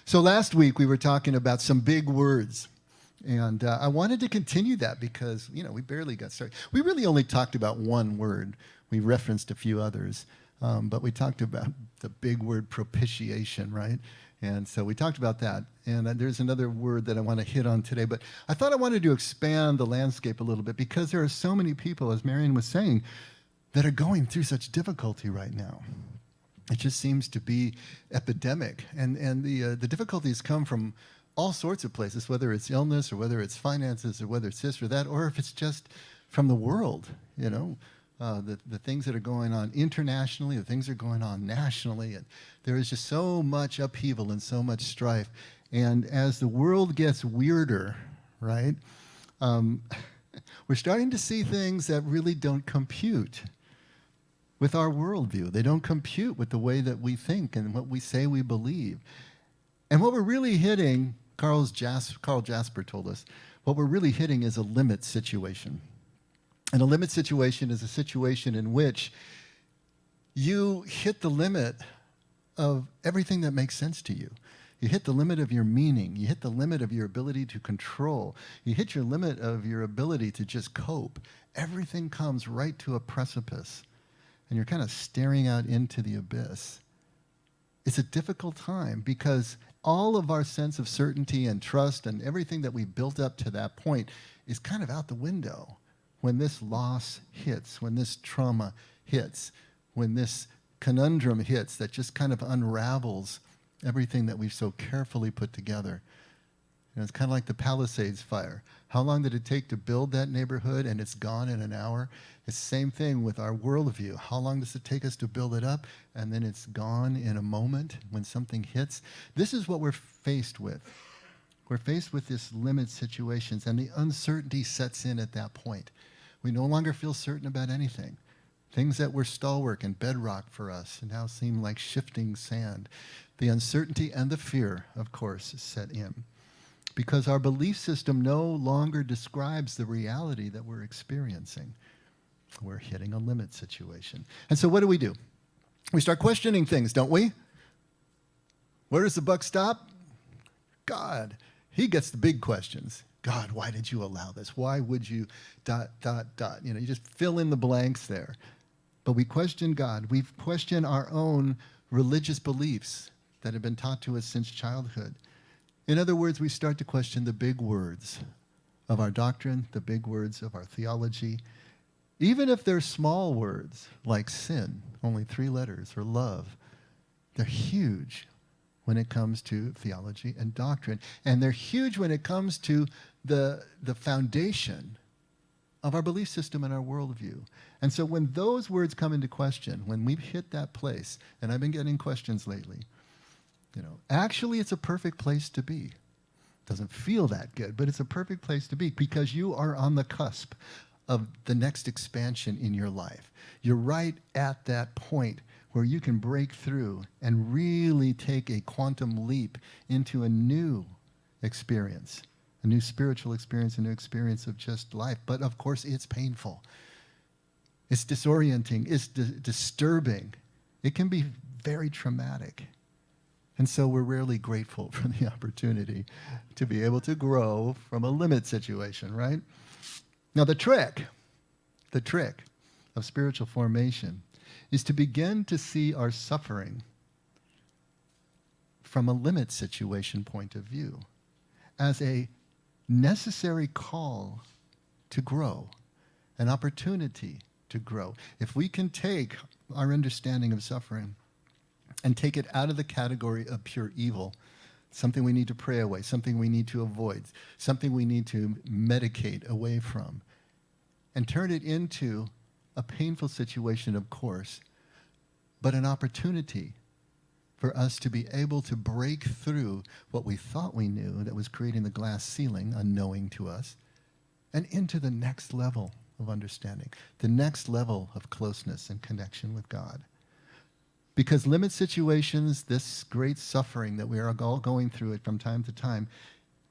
So last week we were talking about some big words. And I wanted to continue that because, we barely got started. We really only talked about one word. We referenced a few others. But we talked about the big word propitiation, right? And so we talked about that. And there's another word that I want to hit on today. But I thought I wanted to expand the landscape a little bit because there are so many people, as Marion was saying, that are going through such difficulty right now. It just seems to be epidemic. And the difficulties come from all sorts of places, whether it's illness or whether it's finances or whether it's this or that, or if it's just from the world, the things that are going on internationally, the things that are going on nationally. And there is just so much upheaval and so much strife. And as the world gets weirder, right, we're starting to see things that really don't compute with our worldview. They don't compute with the way that we think and what we say we believe. And what we're really hitting, Karl Jasper told us, what we're really hitting is a limit situation. And a limit situation is a situation in which you hit the limit of everything that makes sense to you. You hit the limit of your meaning. You hit the limit of your ability to control. You hit your limit of your ability to just cope. Everything comes right to a precipice. And you're kind of staring out into the abyss. It's a difficult time because all of our sense of certainty and trust and everything that we built up to that point is kind of out the window when this loss hits, when this trauma hits, when this conundrum hits that just kind of unravels everything that we've so carefully put together. It's kind of like the Palisades fire. How long did it take to build that neighborhood and it's gone in an hour? It's the same thing with our worldview. How long does it take us to build it up and then it's gone in a moment when something hits? This is what we're faced with. We're faced with this limit situations and the uncertainty sets in at that point. We no longer feel certain about anything. Things that were stalwart and bedrock for us now seem like shifting sand. The uncertainty and the fear, of course, set in, because our belief system no longer describes the reality that we're experiencing. We're hitting a limit situation. And so what do? We start questioning things, don't we? Where does the buck stop? God. He gets the big questions. God, why did you allow this? Why would you ... You just fill in the blanks there. But we question God. We question our own religious beliefs that have been taught to us since childhood. In other words, we start to question the big words of our doctrine, the big words of our theology, even if they're small words like sin, only 3 letters, or love. They're huge when it comes to theology and doctrine, and they're huge when it comes to the foundation of our belief system and our worldview. And so when those words come into question, when we've hit that place, and I've been getting questions lately, actually it's a perfect place to be. Doesn't feel that good, but it's a perfect place to be because you are on the cusp of the next expansion in your life. You're right at that point where you can break through and really take a quantum leap into a new experience, a new spiritual experience, a new experience of just life. But of course, it's painful. It's disorienting. It's disturbing. It can be very traumatic. And so we're rarely grateful for the opportunity to be able to grow from a limit situation, right? Now the trick of spiritual formation is to begin to see our suffering from a limit situation point of view as a necessary call to grow, an opportunity to grow. If we can take our understanding of suffering and take it out of the category of pure evil, something we need to pray away, something we need to avoid, something we need to medicate away from, and turn it into a painful situation, of course, but an opportunity for us to be able to break through what we thought we knew that was creating the glass ceiling, unknowing to us, and into the next level of understanding, the next level of closeness and connection with God. Because limit situations, this great suffering that we are all going through it from time to time,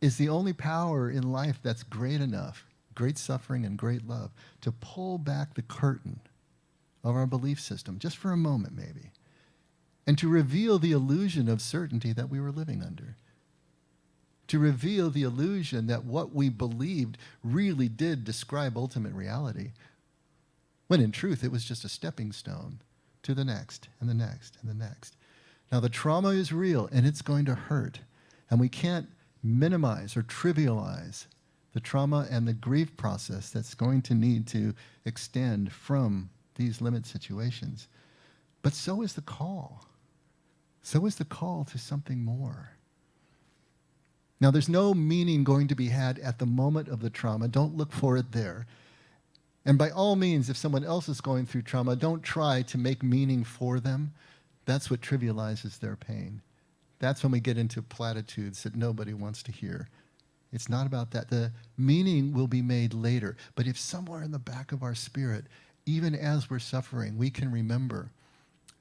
is the only power in life that's great enough, great suffering and great love, to pull back the curtain of our belief system, just for a moment maybe, and to reveal the illusion of certainty that we were living under. To reveal the illusion that what we believed really did describe ultimate reality, when in truth it was just a stepping stone to the next and the next and the next. Now the trauma is real and it's going to hurt, and we can't minimize or trivialize the trauma and the grief process that's going to need to extend from these limit situations. But so is the call. So is the call to something more. Now, there's no meaning going to be had at the moment of the trauma. Don't look for it there. And by all means, if someone else is going through trauma, don't try to make meaning for them. That's what trivializes their pain. That's when we get into platitudes that nobody wants to hear. It's not about that. The meaning will be made later. But if somewhere in the back of our spirit, even as we're suffering, we can remember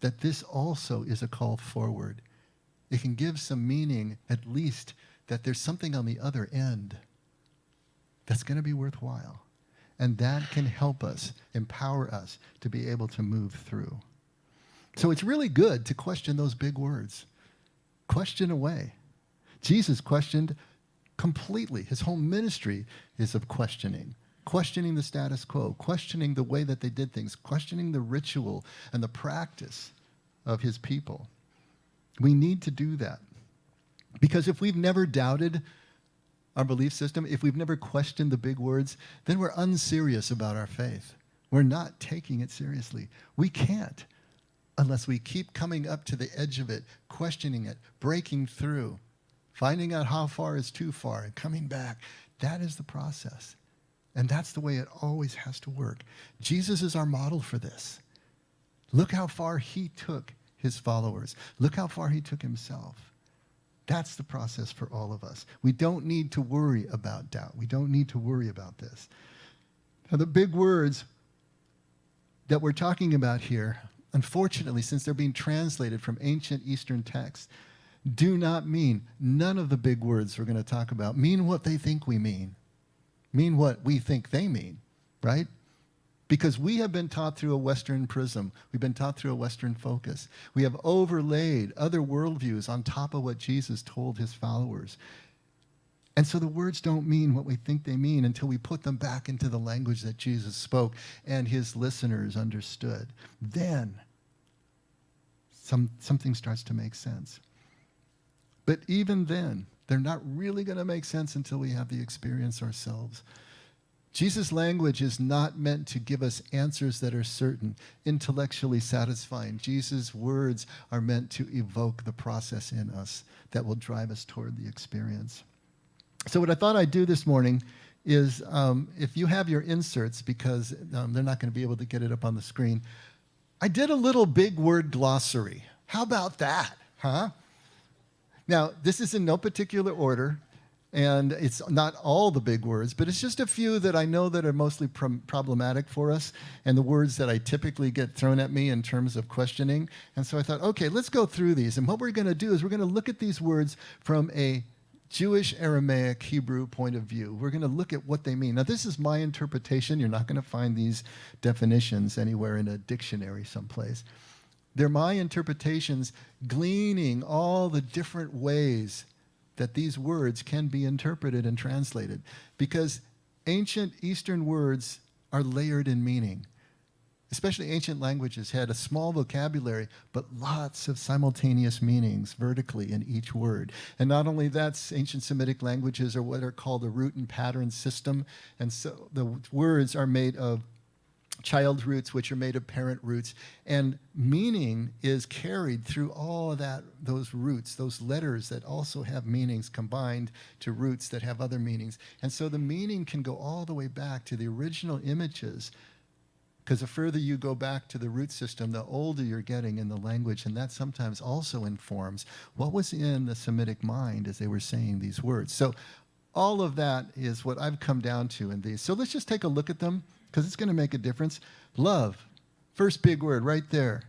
that this also is a call forward, it can give some meaning, at least, that there's something on the other end that's going to be worthwhile. And that can help us, empower us to be able to move through. So it's really good to question those big words. Question away. Jesus questioned completely. His whole ministry is of questioning. Questioning the status quo, questioning the way that they did things, questioning the ritual and the practice of his people. We need to do that. Because if we've never doubted our belief system, if we've never questioned the big words, then we're unserious about our faith. We're not taking it seriously. We can't unless we keep coming up to the edge of it, questioning it, breaking through, finding out how far is too far and coming back. That is the process. And that's the way it always has to work. Jesus is our model for this. Look how far he took his followers. Look how far he took himself. That's the process for all of us. We don't need to worry about doubt. We don't need to worry about this. Now, the big words that we're talking about here, unfortunately, since they're being translated from ancient Eastern texts, do not mean, none of the big words we're going to talk about mean what they think we mean what we think they mean, right? Because we have been taught through a Western prism. We've been taught through a Western focus. We have overlaid other worldviews on top of what Jesus told his followers. And so the words don't mean what we think they mean until we put them back into the language that Jesus spoke and his listeners understood. Then something starts to make sense. But even then, they're not really going to make sense until we have the experience ourselves. Jesus' language is not meant to give us answers that are certain, intellectually satisfying. Jesus' words are meant to evoke the process in us that will drive us toward the experience. So what I thought I'd do this morning is, if you have your inserts, because they're not going to be able to get it up on the screen, I did a little big word glossary. How about that, huh? Now, this is in no particular order, and it's not all the big words, but it's just a few that I know that are mostly problematic for us, and the words that I typically get thrown at me in terms of questioning. And so I thought, okay, let's go through these. And what we're going to do is we're going to look at these words from a Jewish, Aramaic, Hebrew point of view. We're going to look at what they mean. Now, this is my interpretation. You're not going to find these definitions anywhere in a dictionary someplace. They're my interpretations, gleaning all the different ways that these words can be interpreted and translated. Because ancient Eastern words are layered in meaning. Especially ancient languages had a small vocabulary, but lots of simultaneous meanings vertically in each word. And not only that, ancient Semitic languages are what are called a root and pattern system. And so the words are made of child roots, which are made of parent roots, and meaning is carried through all of those roots, those letters that also have meanings combined to roots that have other meanings. And so the meaning can go all the way back to the original images, because the further you go back to the root system, the older you're getting in the language, and that sometimes also informs what was in the Semitic mind as they were saying these words. So all of that is what I've come down to in these. So let's just take a look at them, because it's going to make a difference. Love, first big word right there.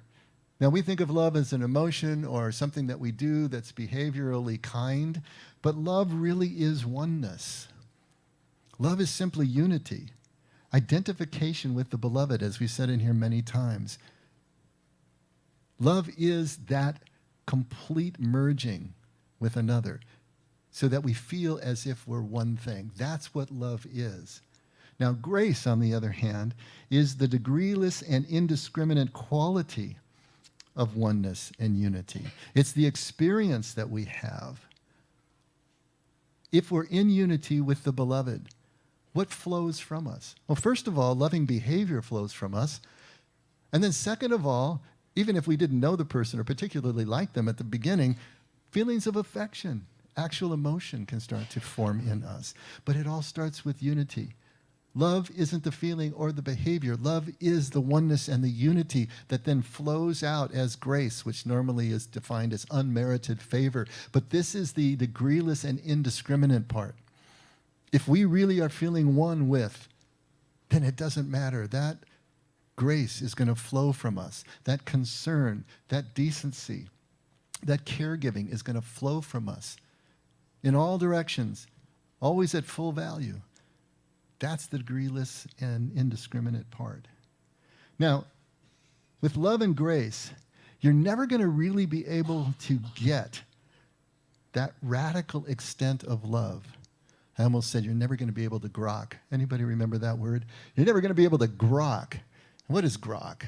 Now, we think of love as an emotion or something that we do that's behaviorally kind, but love really is oneness. Love is simply unity, identification with the beloved, as we said in here many times. Love is that complete merging with another so that we feel as if we're one thing. That's what love is. Now, grace, on the other hand, is the degreeless and indiscriminate quality of oneness and unity. It's the experience that we have. If we're in unity with the beloved, what flows from us? Well, first of all, loving behavior flows from us. And then second of all, even if we didn't know the person or particularly like them at the beginning, feelings of affection, actual emotion can start to form in us. But it all starts with unity. Love isn't the feeling or the behavior. Love is the oneness and the unity that then flows out as grace, which normally is defined as unmerited favor. But this is the degreeless and indiscriminate part. If we really are feeling one with, then it doesn't matter. That grace is going to flow from us. That concern, that decency, that caregiving is going to flow from us in all directions, always at full value. That's the degreeless and indiscriminate part. Now, with love and grace, you're never going to really be able to get that radical extent of love. I almost said you're never going to be able to grok. Anybody remember that word? You're never going to be able to grok. What is grok?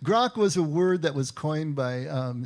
Grok was a word that was coined by Robert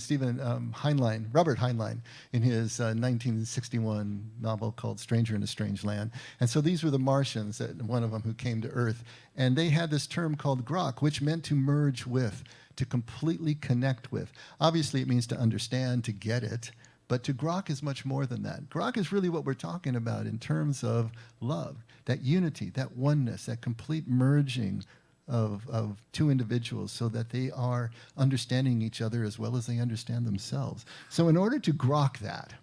Heinlein, in his 1961 novel called Stranger in a Strange Land. And so these were the Martians, one of them who came to Earth. And they had this term called grok, which meant to merge with, to completely connect with. Obviously, it means to understand, to get it. But to grok is much more than that. Grok is really what we're talking about in terms of love, that unity, that oneness, that complete merging of two individuals so that they are understanding each other as well as they understand themselves. So in order to grok that,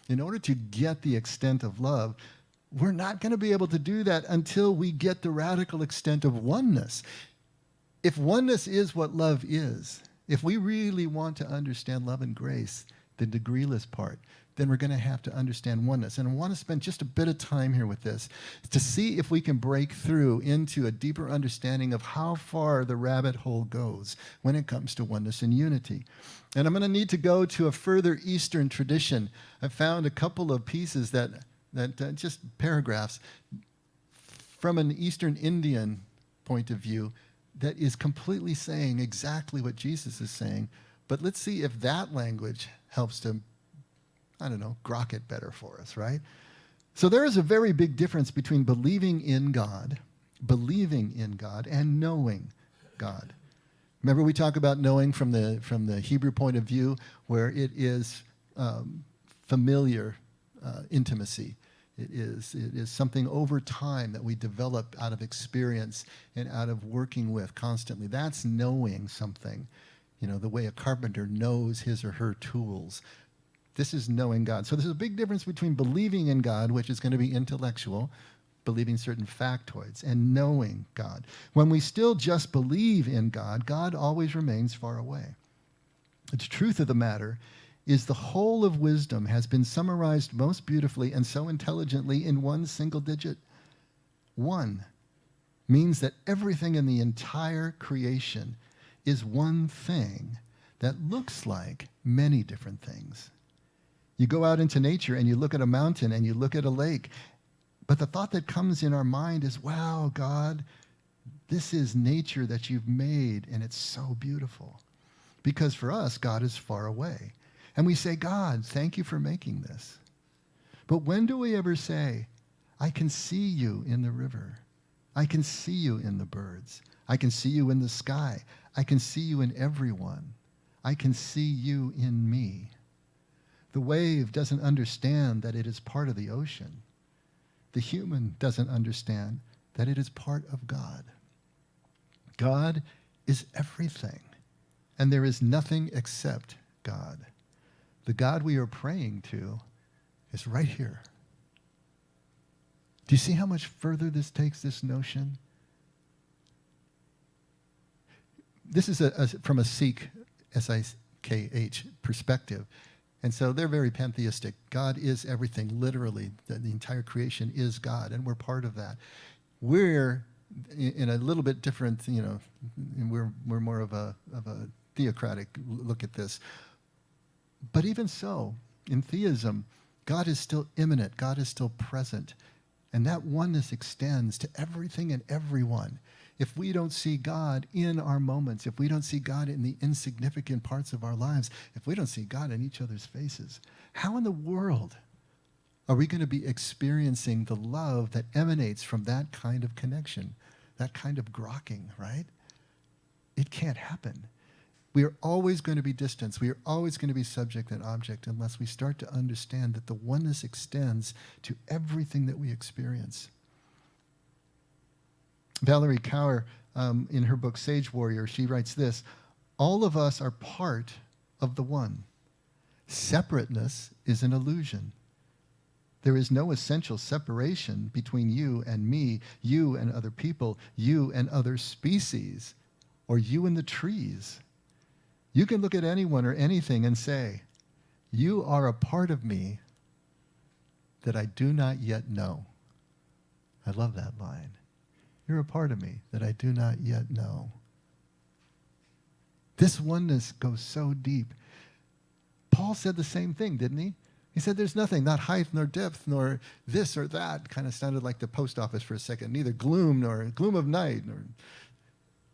in order to get the extent of love, we're not going to be able to do that until we get the radical extent of oneness. If oneness is what love is, if we really want to understand love and grace, the degreeless part, then we're going to have to understand oneness. And I want to spend just a bit of time here with this to see if we can break through into a deeper understanding of how far the rabbit hole goes when it comes to oneness and unity. And I'm going to need to go to a further Eastern tradition. I found a couple of pieces that just paragraphs from an Eastern Indian point of view that is completely saying exactly what Jesus is saying. But let's see if that language helps to, grok it better for us, right? So there is a very big difference between believing in God, and knowing God. Remember we talk about knowing from the Hebrew point of view, where it is familiar intimacy. It is something over time that we develop out of experience and out of working with constantly. That's knowing something. The way a carpenter knows his or her tools. This is knowing God. So there's a big difference between believing in God, which is going to be intellectual, believing certain factoids, and knowing God. When we still just believe in God, God always remains far away. The truth of the matter is the whole of wisdom has been summarized most beautifully and so intelligently in one single digit. One means that everything in the entire creation is one thing that looks like many different things. You go out into nature and you look at a mountain and you look at a lake, but the thought that comes in our mind is, wow, God, this is nature that you've made and it's so beautiful. Because for us, God is far away. And we say, God, thank you for making this. But when do we ever say, I can see you in the river. I can see you in the birds. I can see you in the sky. I can see you in everyone. I can see you in me. The wave doesn't understand that it is part of the ocean. The human doesn't understand that it is part of God. God is everything, and there is nothing except God. The God we are praying to is right here. Do you see how much further this takes this notion? This is from a Sikh, S-I-K-H, perspective. And so they're very pantheistic. God is everything, literally. The entire creation is God, and we're part of that. We're in a little bit different, we're more of a theocratic look at this. But even so, in theism, God is still immanent. God is still present. And that oneness extends to everything and everyone. If we don't see God in our moments, if we don't see God in the insignificant parts of our lives, if we don't see God in each other's faces, how in the world are we going to be experiencing the love that emanates from that kind of connection, that kind of grokking, right? It can't happen. We are always going to be distanced. We are always going to be subject and object unless we start to understand that the oneness extends to everything that we experience. Valerie Kaur, in her book Sage Warrior, she writes this: all of us are part of the one. Separateness is an illusion. There is no essential separation between you and me, you and other people, you and other species, or you and the trees. You can look at anyone or anything and say, you are a part of me that I do not yet know. I love that line. You're a part of me that I do not yet know. This oneness goes so deep. Paul said the same thing, didn't he? He said there's nothing, not height nor depth nor this or that. Kind of sounded like the post office for a second. Neither gloom nor gloom of night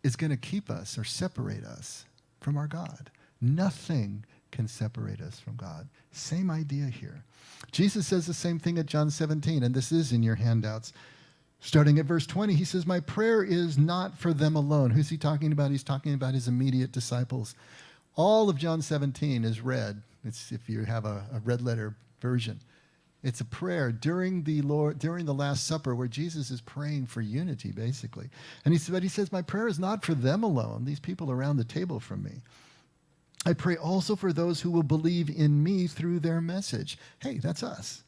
is going to keep us or separate us from our God. Nothing can separate us from God. Same idea here. Jesus says the same thing at John 17, and this is in your handouts. Starting at verse 20, he says, my prayer is not for them alone. Who's he talking about? He's talking about his immediate disciples. All of John 17 is red. It's if you have a red letter version. It's a prayer during the Last Supper where Jesus is praying for unity, basically. And he says, my prayer is not for them alone, these people around the table from me. I pray also for those who will believe in me through their message. Hey, that's us.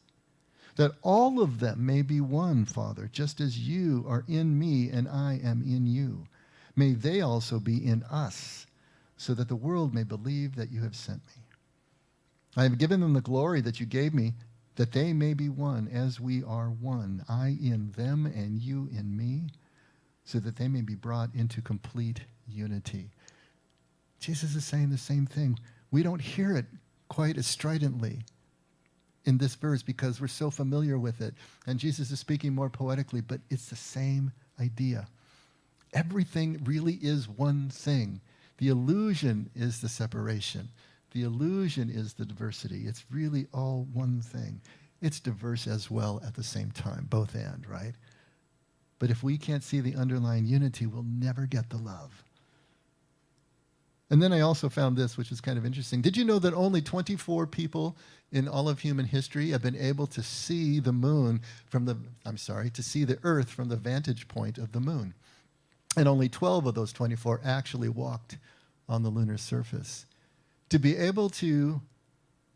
That all of them may be one, Father, just as you are in me and I am in you. May they also be in us, so that the world may believe that you have sent me. I have given them the glory that you gave me, that they may be one as we are one, I in them and you in me, so that they may be brought into complete unity. Jesus is saying the same thing. We don't hear it quite as stridently in this verse because we're so familiar with it. And Jesus is speaking more poetically, but it's the same idea. Everything really is one thing. The illusion is the separation. The illusion is the diversity. It's really all one thing. It's diverse as well at the same time, both and, right? But if we can't see the underlying unity, we'll never get the love. And then I also found this, which is kind of interesting. Did you know that only 24 people in all of human history have been able to see the moon to see the Earth from the vantage point of the moon? And only 12 of those 24 actually walked on the lunar surface. To be able to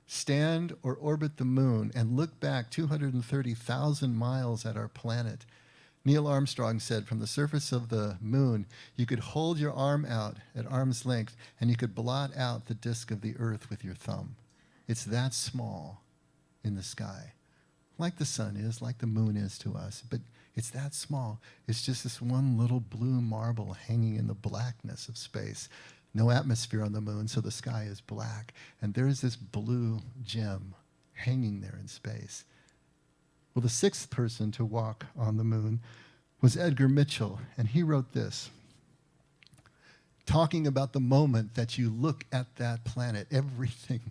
stand or orbit the moon and look back 230,000 miles at our planet, Neil Armstrong said, from the surface of the moon, you could hold your arm out at arm's length and you could blot out the disk of the Earth with your thumb. It's that small in the sky. Like the sun is, like the moon is to us, but it's that small. It's just this one little blue marble hanging in the blackness of space. No atmosphere on the moon, so the sky is black. And there's this blue gem hanging there in space. Well, the sixth person to walk on the moon was Edgar Mitchell, and he wrote this, talking about the moment that you look at that planet, everything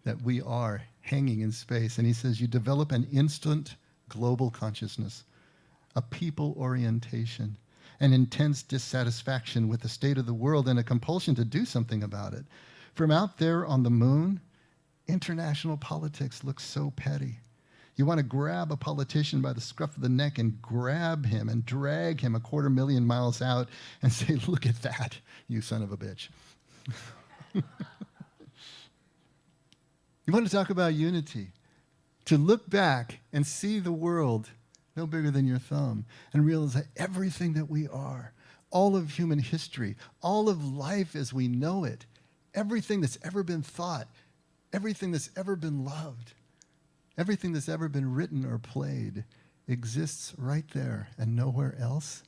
that we are hanging in space. And he says, you develop an instant global consciousness, a people orientation, an intense dissatisfaction with the state of the world, and a compulsion to do something about it. From out there on the moon, international politics looks so petty. You want to grab a politician by the scruff of the neck and grab him and drag him 250,000 miles out and say, look at that, you son of a bitch. You want to talk about unity? To look back and see the world no bigger than your thumb and realize that everything that we are, all of human history, all of life as we know it, everything that's ever been thought, everything that's ever been loved, everything that's ever been written or played exists right there and nowhere else.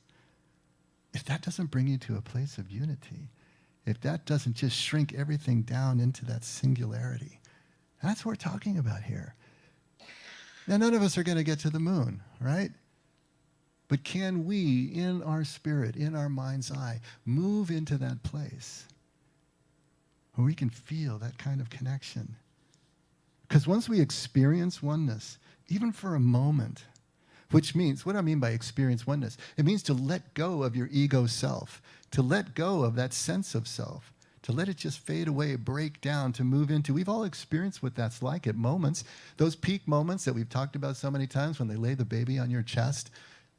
if that doesn't bring you to a place of unity, if that doesn't just shrink everything down into that singularity, that's what we're talking about here. Now, none of us are going to get to the moon, right? But can we, in our spirit, in our mind's eye, move into that place where we can feel that kind of connection? Because once we experience oneness, even for a moment, which means, what do I mean by experience oneness? It means to let go of your ego self, to let go of that sense of self, to let it just fade away, break down, to move into. We've all experienced what that's like at moments, those peak moments that we've talked about so many times when they lay the baby on your chest,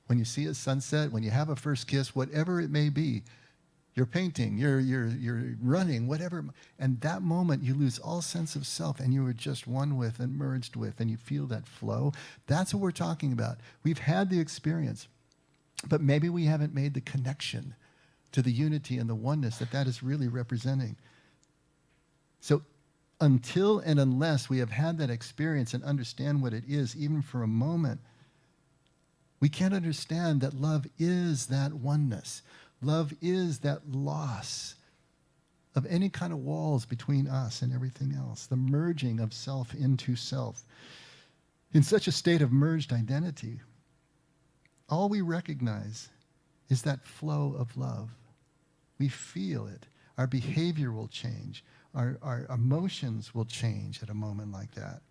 when you see a sunset, when you have a first kiss, whatever it may be. You're painting, you're running, whatever. And that moment, you lose all sense of self, and you are just one with and merged with, and you feel that flow. That's what we're talking about. We've had the experience, but maybe we haven't made the connection to the unity and the oneness that is really representing. So until and unless we have had that experience and understand what it is, even for a moment, we can't understand that love is that oneness. Love is that loss of any kind of walls between us and everything else, the merging of self into self. In such a state of merged identity, all we recognize is that flow of love. We feel it. Our behavior will change. Our emotions will change at a moment like that.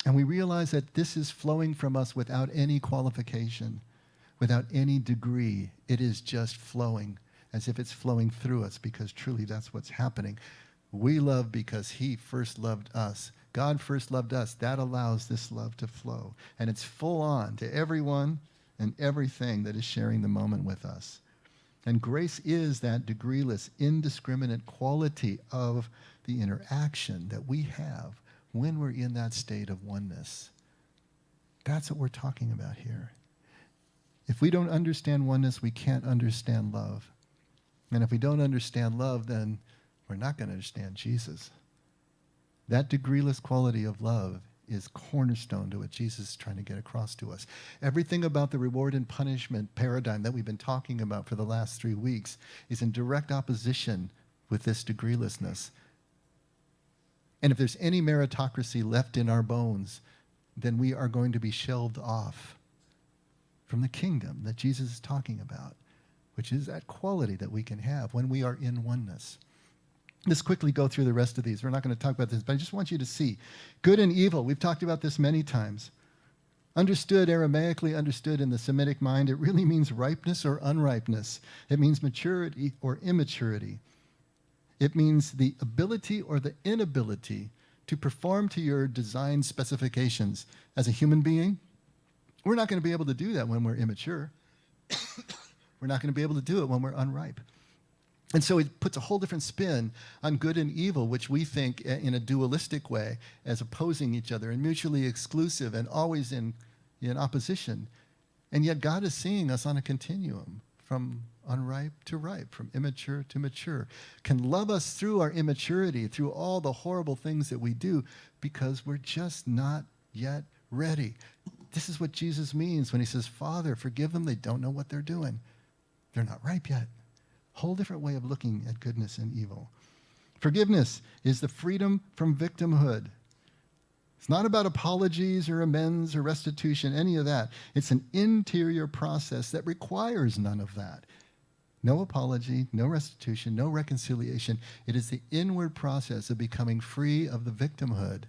And we realize that this is flowing from us without any qualification, without any degree. It is just flowing as if it's flowing through us, because truly that's what's happening. We love because he first loved us. God first loved us. That allows this love to flow. And it's full on to everyone and everything that is sharing the moment with us. And grace is that degreeless, indiscriminate quality of the interaction that we have when we're in that state of oneness. That's what we're talking about here. If we don't understand oneness, we can't understand love. And if we don't understand love, then we're not going to understand Jesus. That degreeless quality of love is cornerstone to what Jesus is trying to get across to us. Everything about the reward and punishment paradigm that we've been talking about for the last 3 weeks is in direct opposition with this degreelessness. And if there's any meritocracy left in our bones, then we are going to be shelved off from the kingdom that Jesus is talking about, which is that quality that we can have when we are in oneness. Let's quickly go through the rest of these. We're not going to talk about this, but I just want you to see. Good and evil, we've talked about this many times. Understood, Aramaically understood in the Semitic mind, it really means ripeness or unripeness. It means maturity or immaturity. It means the ability or the inability to perform to your design specifications. As a human being, we're not going to be able to do that when we're immature. We're not going to be able to do it when we're unripe. And so it puts a whole different spin on good and evil, which we think in a dualistic way as opposing each other and mutually exclusive and always in opposition. And yet God is seeing us on a continuum from unripe to ripe, from immature to mature, can love us through our immaturity, through all the horrible things that we do, because we're just not yet ready. This is what Jesus means when he says, Father, forgive them, they don't know what they're doing. They're not ripe yet. Whole different way of looking at goodness and evil. Forgiveness is the freedom from victimhood. It's not about apologies or amends or restitution, any of that. It's an interior process that requires none of that. No apology, no restitution, no reconciliation. It is the inward process of becoming free of the victimhood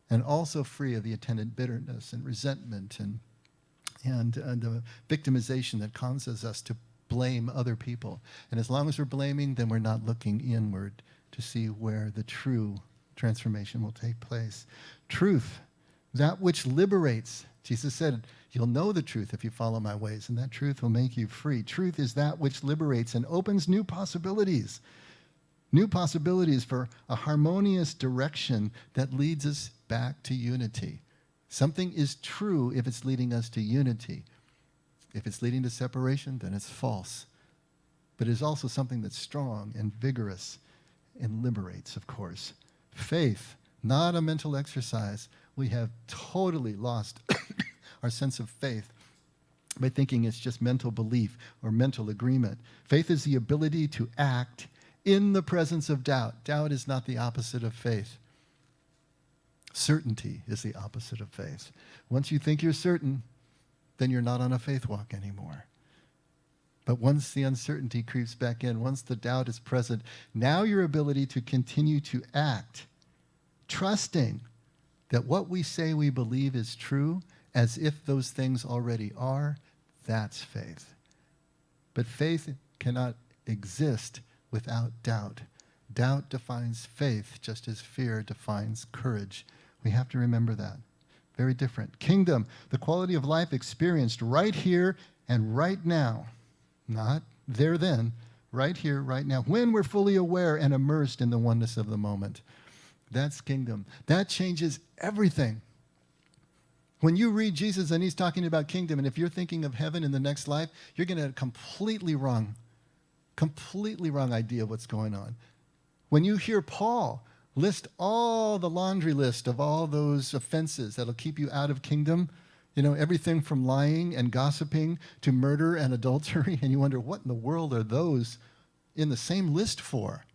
and also free of the attendant bitterness and resentment and the victimization that causes us to blame other people. And as long as we're blaming, then we're not looking inward to see where the true transformation will take place. Truth, that which liberates. Jesus said, you'll know the truth if you follow my ways, and that truth will make you free. Truth is that which liberates and opens new possibilities for a harmonious direction that leads us back to unity. Something is true if it's leading us to unity. If it's leading to separation, then it's false. But it's also something that's strong and vigorous and liberates, of course. Faith, not a mental exercise. We have totally lost our sense of faith. by thinking it's just mental belief or mental agreement. Faith is the ability to act in the presence of doubt. Doubt is not the opposite of faith. Certainty is the opposite of faith. Once you think you're certain, then you're not on a faith walk anymore. But once the uncertainty creeps back in, once the doubt is present, now your ability to continue to act, trusting that what we say we believe is true, as if those things already are, that's faith. But faith cannot exist without doubt. Doubt defines faith, just as fear defines courage. We have to remember that. Very different. Kingdom, the quality of life experienced right here and right now. Not there then, right here, right now, when we're fully aware and immersed in the oneness of the moment. That's kingdom. That changes everything. When you read Jesus and he's talking about kingdom, and if you're thinking of heaven in the next life, you're going to have a completely wrong idea of what's going on. When you hear Paul list all the laundry list of all those offenses that'll keep you out of kingdom, everything from lying and gossiping to murder and adultery, and you wonder, what in the world are those in the same list for?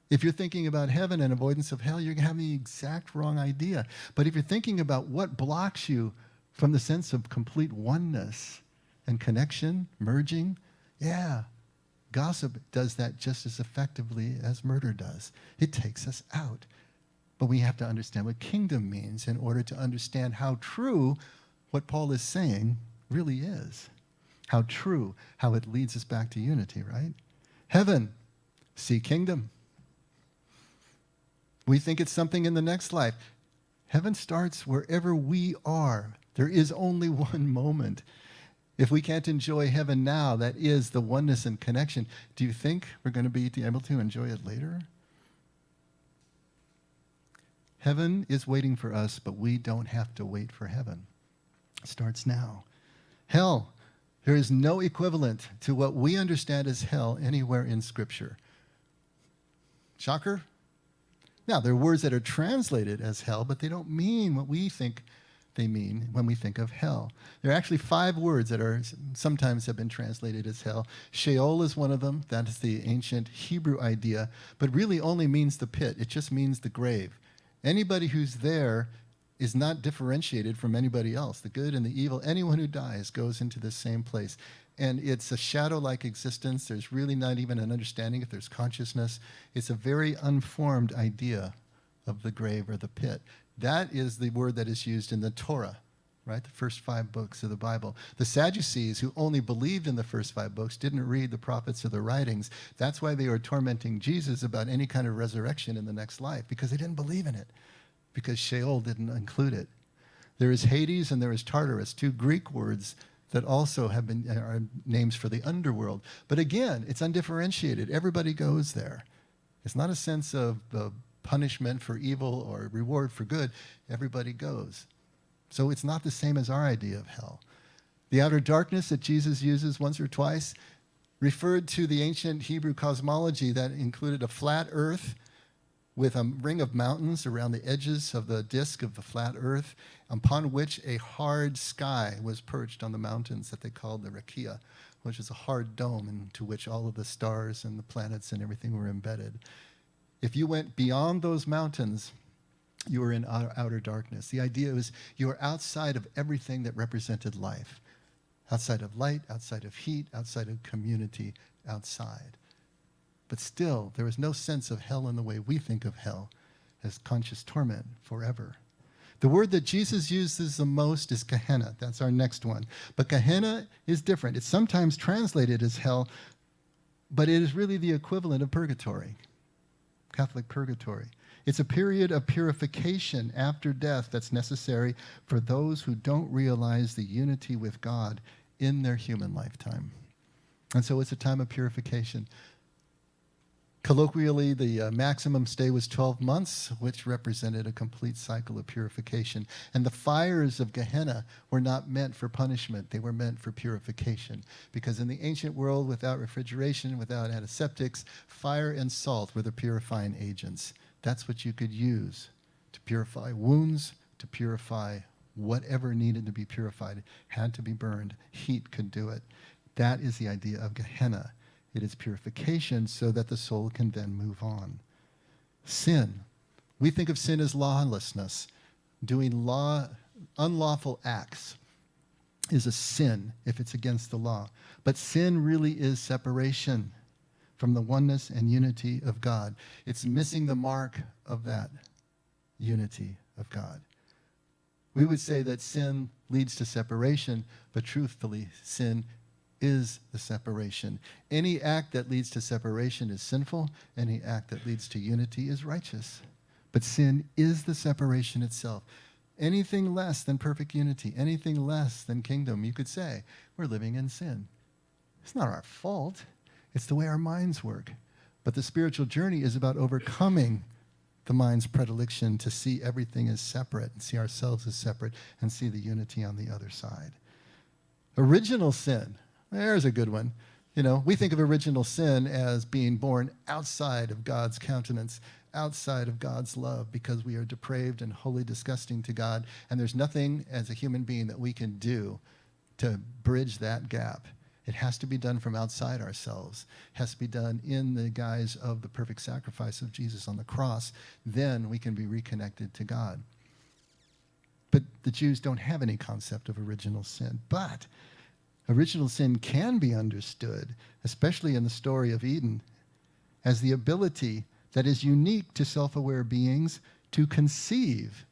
If you're thinking about heaven and avoidance of hell, you're going to have the exact wrong idea. But if you're thinking about what blocks you from the sense of complete oneness and connection, merging, gossip does that just as effectively as murder does. It takes us out. But we have to understand what kingdom means in order to understand how true what Paul is saying really is. How true, how it leads us back to unity, right? Heaven, see kingdom. We think it's something in the next life. Heaven starts wherever we are. There is only one moment. If we can't enjoy heaven now, that is the oneness and connection, do you think we're going to be able to enjoy it later? Heaven is waiting for us, but we don't have to wait for heaven. It starts now. Hell, there is no equivalent to what we understand as hell anywhere in Scripture. Shocker? Now, there are words that are translated as hell, but they don't mean what we think they mean when we think of hell. There are actually 5 words that are sometimes have been translated as hell. Sheol is one of them. That is the ancient Hebrew idea, but really only means the pit. It just means the grave. Anybody who's there is not differentiated from anybody else. The good and the evil, anyone who dies goes into the same place. And it's a shadow-like existence. There's really not even an understanding if there's consciousness. It's a very unformed idea of the grave or the pit. That is the word that is used in the Torah, right? The first 5 books of the Bible. The Sadducees, who only believed in the first 5 books, didn't read the prophets or the writings. That's why they were tormenting Jesus about any kind of resurrection in the next life, because they didn't believe in it, because Sheol didn't include it. There is Hades and there is Tartarus, 2 Greek words that also are names for the underworld. But again, it's undifferentiated. Everybody goes there. It's not a sense of punishment for evil or reward for good. Everybody goes. So it's not the same as our idea of hell. The outer darkness that Jesus uses once or twice referred to the ancient Hebrew cosmology that included a flat earth with a ring of mountains around the edges of the disk of the flat earth, upon which a hard sky was perched on the mountains that they called the Rakia, which is a hard dome into which all of the stars and the planets and everything were embedded. If you went beyond those mountains, you were in outer darkness. The idea was you were outside of everything that represented life. Outside of light, outside of heat, outside of community, outside. But still, there was no sense of hell in the way we think of hell as conscious torment forever. The word that Jesus uses the most is Gehenna. That's our next one. But Gehenna is different. It's sometimes translated as hell, but it is really the equivalent of purgatory, Catholic purgatory. It's a period of purification after death that's necessary for those who don't realize the unity with God in their human lifetime. And so it's a time of purification. Colloquially, the maximum stay was 12 months, which represented a complete cycle of purification. And the fires of Gehenna were not meant for punishment. They were meant for purification. Because in the ancient world, without refrigeration, without antiseptics, fire and salt were the purifying agents. That's what you could use to purify wounds, to purify Whatever needed to be purified had to be burned. Heat could do it. That is the idea of Gehenna. It is purification so that the soul can then move on. Sin. We think of sin as lawlessness. Doing unlawful acts is a sin if it's against the law. But sin really is separation from the oneness and unity of God. It's missing the mark of that unity of God. We would say that sin leads to separation, but truthfully, sin is the separation. Any act that leads to separation is sinful. Any act that leads to unity is righteous. But sin is the separation itself. Anything less than perfect unity, anything less than kingdom, you could say, we're living in sin. It's not our fault. It's the way our minds work. But the spiritual journey is about overcoming the mind's predilection to see everything as separate and see ourselves as separate and see the unity on the other side. Original sin. There's a good one. You know, we think of original sin as being born outside of God's countenance, outside of God's love, because we are depraved and wholly disgusting to God, and there's nothing as a human being that we can do to bridge that gap. It has to be done from outside ourselves. It has to be done in the guise of the perfect sacrifice of Jesus on the cross. Then we can be reconnected to God. But the Jews don't have any concept of original sin. But original sin can be understood, especially in the story of Eden, as the ability that is unique to self-aware beings to conceive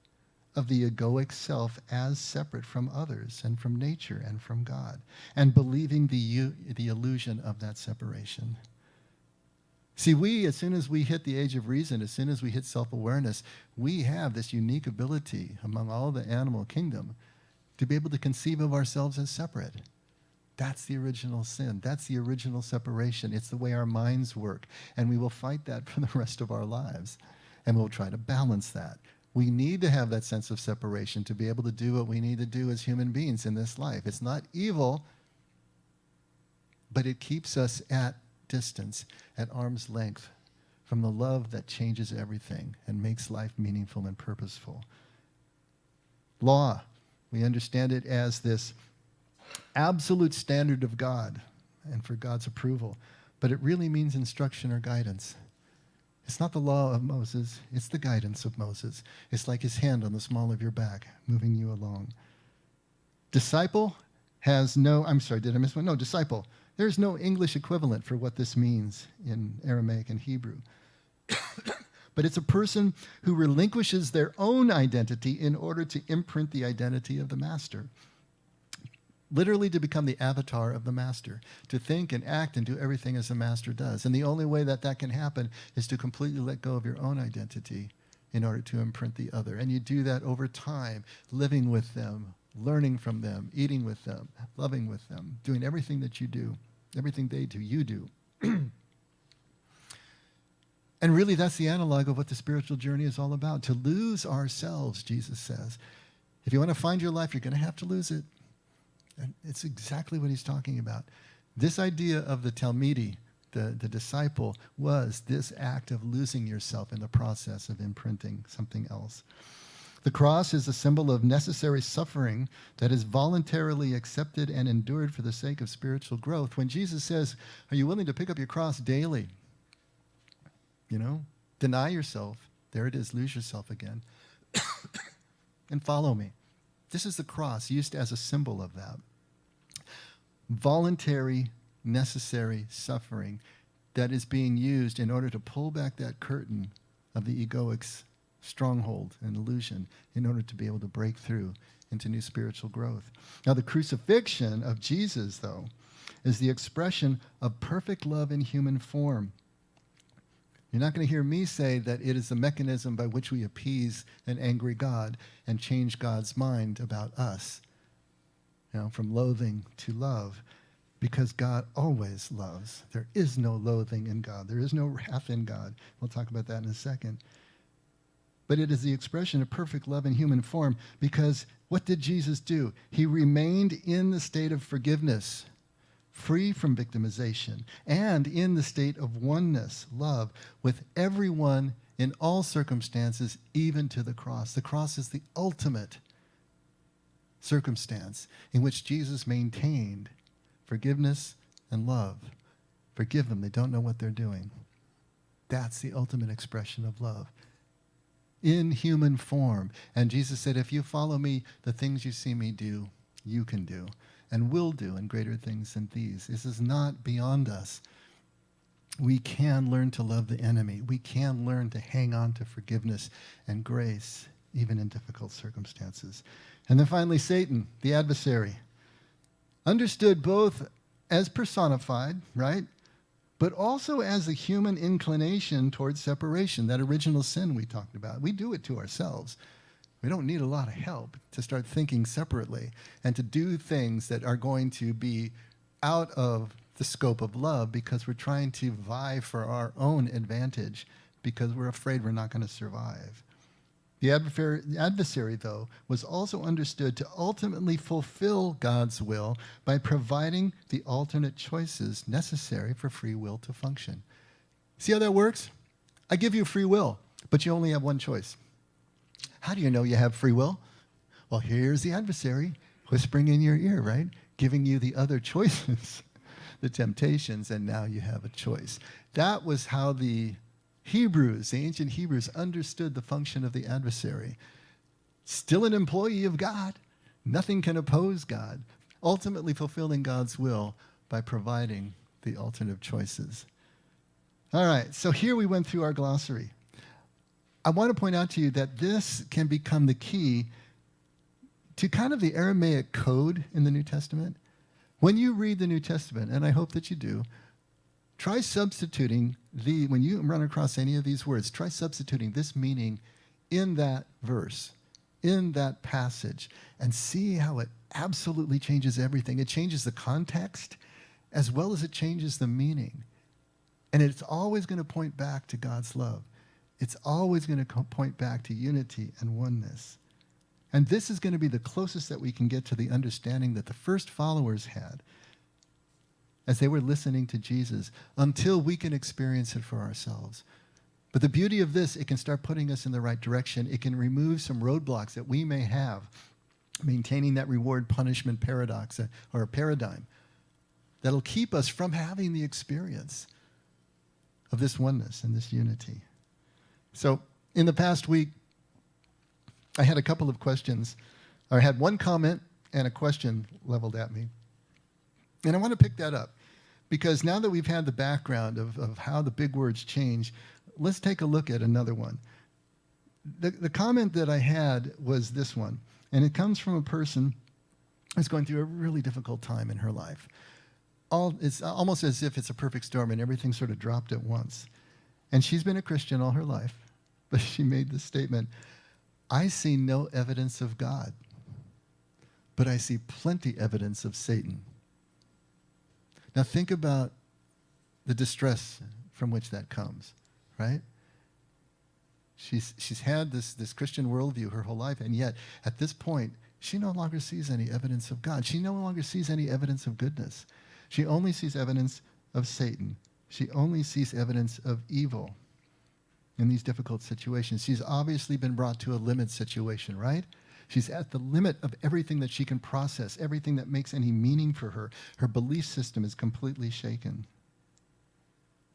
of the egoic self as separate from others and from nature and from God, and believing the illusion of that separation. See, as soon as we hit the age of reason, as soon as we hit self-awareness, we have this unique ability among all the animal kingdom to be able to conceive of ourselves as separate. That's the original sin. That's the original separation. It's the way our minds work. And we will fight that for the rest of our lives. And we'll try to balance that. We need to have that sense of separation to be able to do what we need to do as human beings in this life. It's not evil, but it keeps us at distance, at arm's length, from the love that changes everything and makes life meaningful and purposeful. Law, we understand it as this absolute standard of God and for God's approval, but it really means instruction or guidance. It's not the law of Moses, it's the guidance of Moses. It's like his hand on the small of your back, moving you along. Disciple has no, I'm sorry, did I miss one? No, disciple. There's no English equivalent for what this means in Aramaic and Hebrew. But it's a person who relinquishes their own identity in order to imprint the identity of the master. Literally to become the avatar of the master, to think and act and do everything as the master does. And the only way that that can happen is to completely let go of your own identity in order to imprint the other. And you do that over time, living with them, learning from them, eating with them, loving with them, doing everything that you do, everything they do, you do. And really that's the analog of what the spiritual journey is all about. To lose ourselves, Jesus says. If you want to find your life, you're going to have to lose it. And it's exactly what he's talking about. This idea of the Talmidi, the disciple, was this act of losing yourself in the process of imprinting something else. The cross is a symbol of necessary suffering that is voluntarily accepted and endured for the sake of spiritual growth. When Jesus says, are you willing to pick up your cross daily? You know, deny yourself. There it is, lose yourself again. And follow me. This is the cross used as a symbol of that. Voluntary, necessary suffering that is being used in order to pull back that curtain of the egoic's stronghold and illusion in order to be able to break through into new spiritual growth. Now, the crucifixion of Jesus, though, is the expression of perfect love in human form. You're not going to hear me say that it is the mechanism by which we appease an angry God and change God's mind about us, you know, from loathing to love, because God always loves. There is no loathing in God. There is no wrath in God. We'll talk about that in a second. But it is the expression of perfect love in human form, because what did Jesus do? He remained in the state of forgiveness, free from victimization, and in the state of oneness, love, with everyone in all circumstances, even to the cross. The cross is the ultimate circumstance in which Jesus maintained forgiveness and love. Forgive them, they don't know what they're doing. That's the ultimate expression of love in human form. And Jesus said, if you follow me, the things you see me do, you can do and will do, and greater things than these. This is not beyond us. We can learn to love the enemy. We can learn to hang on to forgiveness and grace, even in difficult circumstances. And then finally, Satan, the adversary, understood both as personified, right? But also as a human inclination towards separation, that original sin we talked about. We do it to ourselves. We don't need a lot of help to start thinking separately and to do things that are going to be out of the scope of love because we're trying to vie for our own advantage because we're afraid we're not going to survive. The adversary, though, was also understood to ultimately fulfill God's will by providing the alternate choices necessary for free will to function. See how that works? I give you free will, but you only have one choice. How do you know you have free will? Well, here's the adversary whispering in your ear, right? Giving you the other choices, the temptations, and now you have a choice. That was how the Hebrews, the ancient Hebrews, understood the function of the adversary. Still an employee of God. Nothing can oppose God. Ultimately fulfilling God's will by providing the alternative choices. All right, so here we went through our glossary. I want to point out to you that this can become the key to kind of the Aramaic code in the New Testament. When you read the New Testament, and I hope that you do, try substituting when you run across any of these words, try substituting this meaning in that verse, in that passage, and see how it absolutely changes everything. It changes the context as well as it changes the meaning. And it's always going to point back to God's love. It's always going to point back to unity and oneness. And this is going to be the closest that we can get to the understanding that the first followers had as they were listening to Jesus until we can experience it for ourselves. But the beauty of this, it can start putting us in the right direction. It can remove some roadblocks that we may have, maintaining that reward-punishment paradox or paradigm that'll keep us from having the experience of this oneness and this unity. So in the past week, I had a couple of questions. I had one comment and a question leveled at me. And I want to pick that up because now that we've had the background of how the big words change, let's take a look at another one. The comment that I had was this one, and it comes from a person who's going through a really difficult time in her life. It's almost as if it's a perfect storm and everything sort of dropped at once. And she's been a Christian all her life, but she made this statement, I see no evidence of God, but I see plenty evidence of Satan. Now think about the distress from which that comes, right? She's had this Christian worldview her whole life, and yet at this point, she no longer sees any evidence of God. She no longer sees any evidence of goodness. She only sees evidence of Satan. She only sees evidence of evil in these difficult situations. She's obviously been brought to a limit situation, right? She's at the limit of everything that she can process, everything that makes any meaning for her. Her belief system is completely shaken.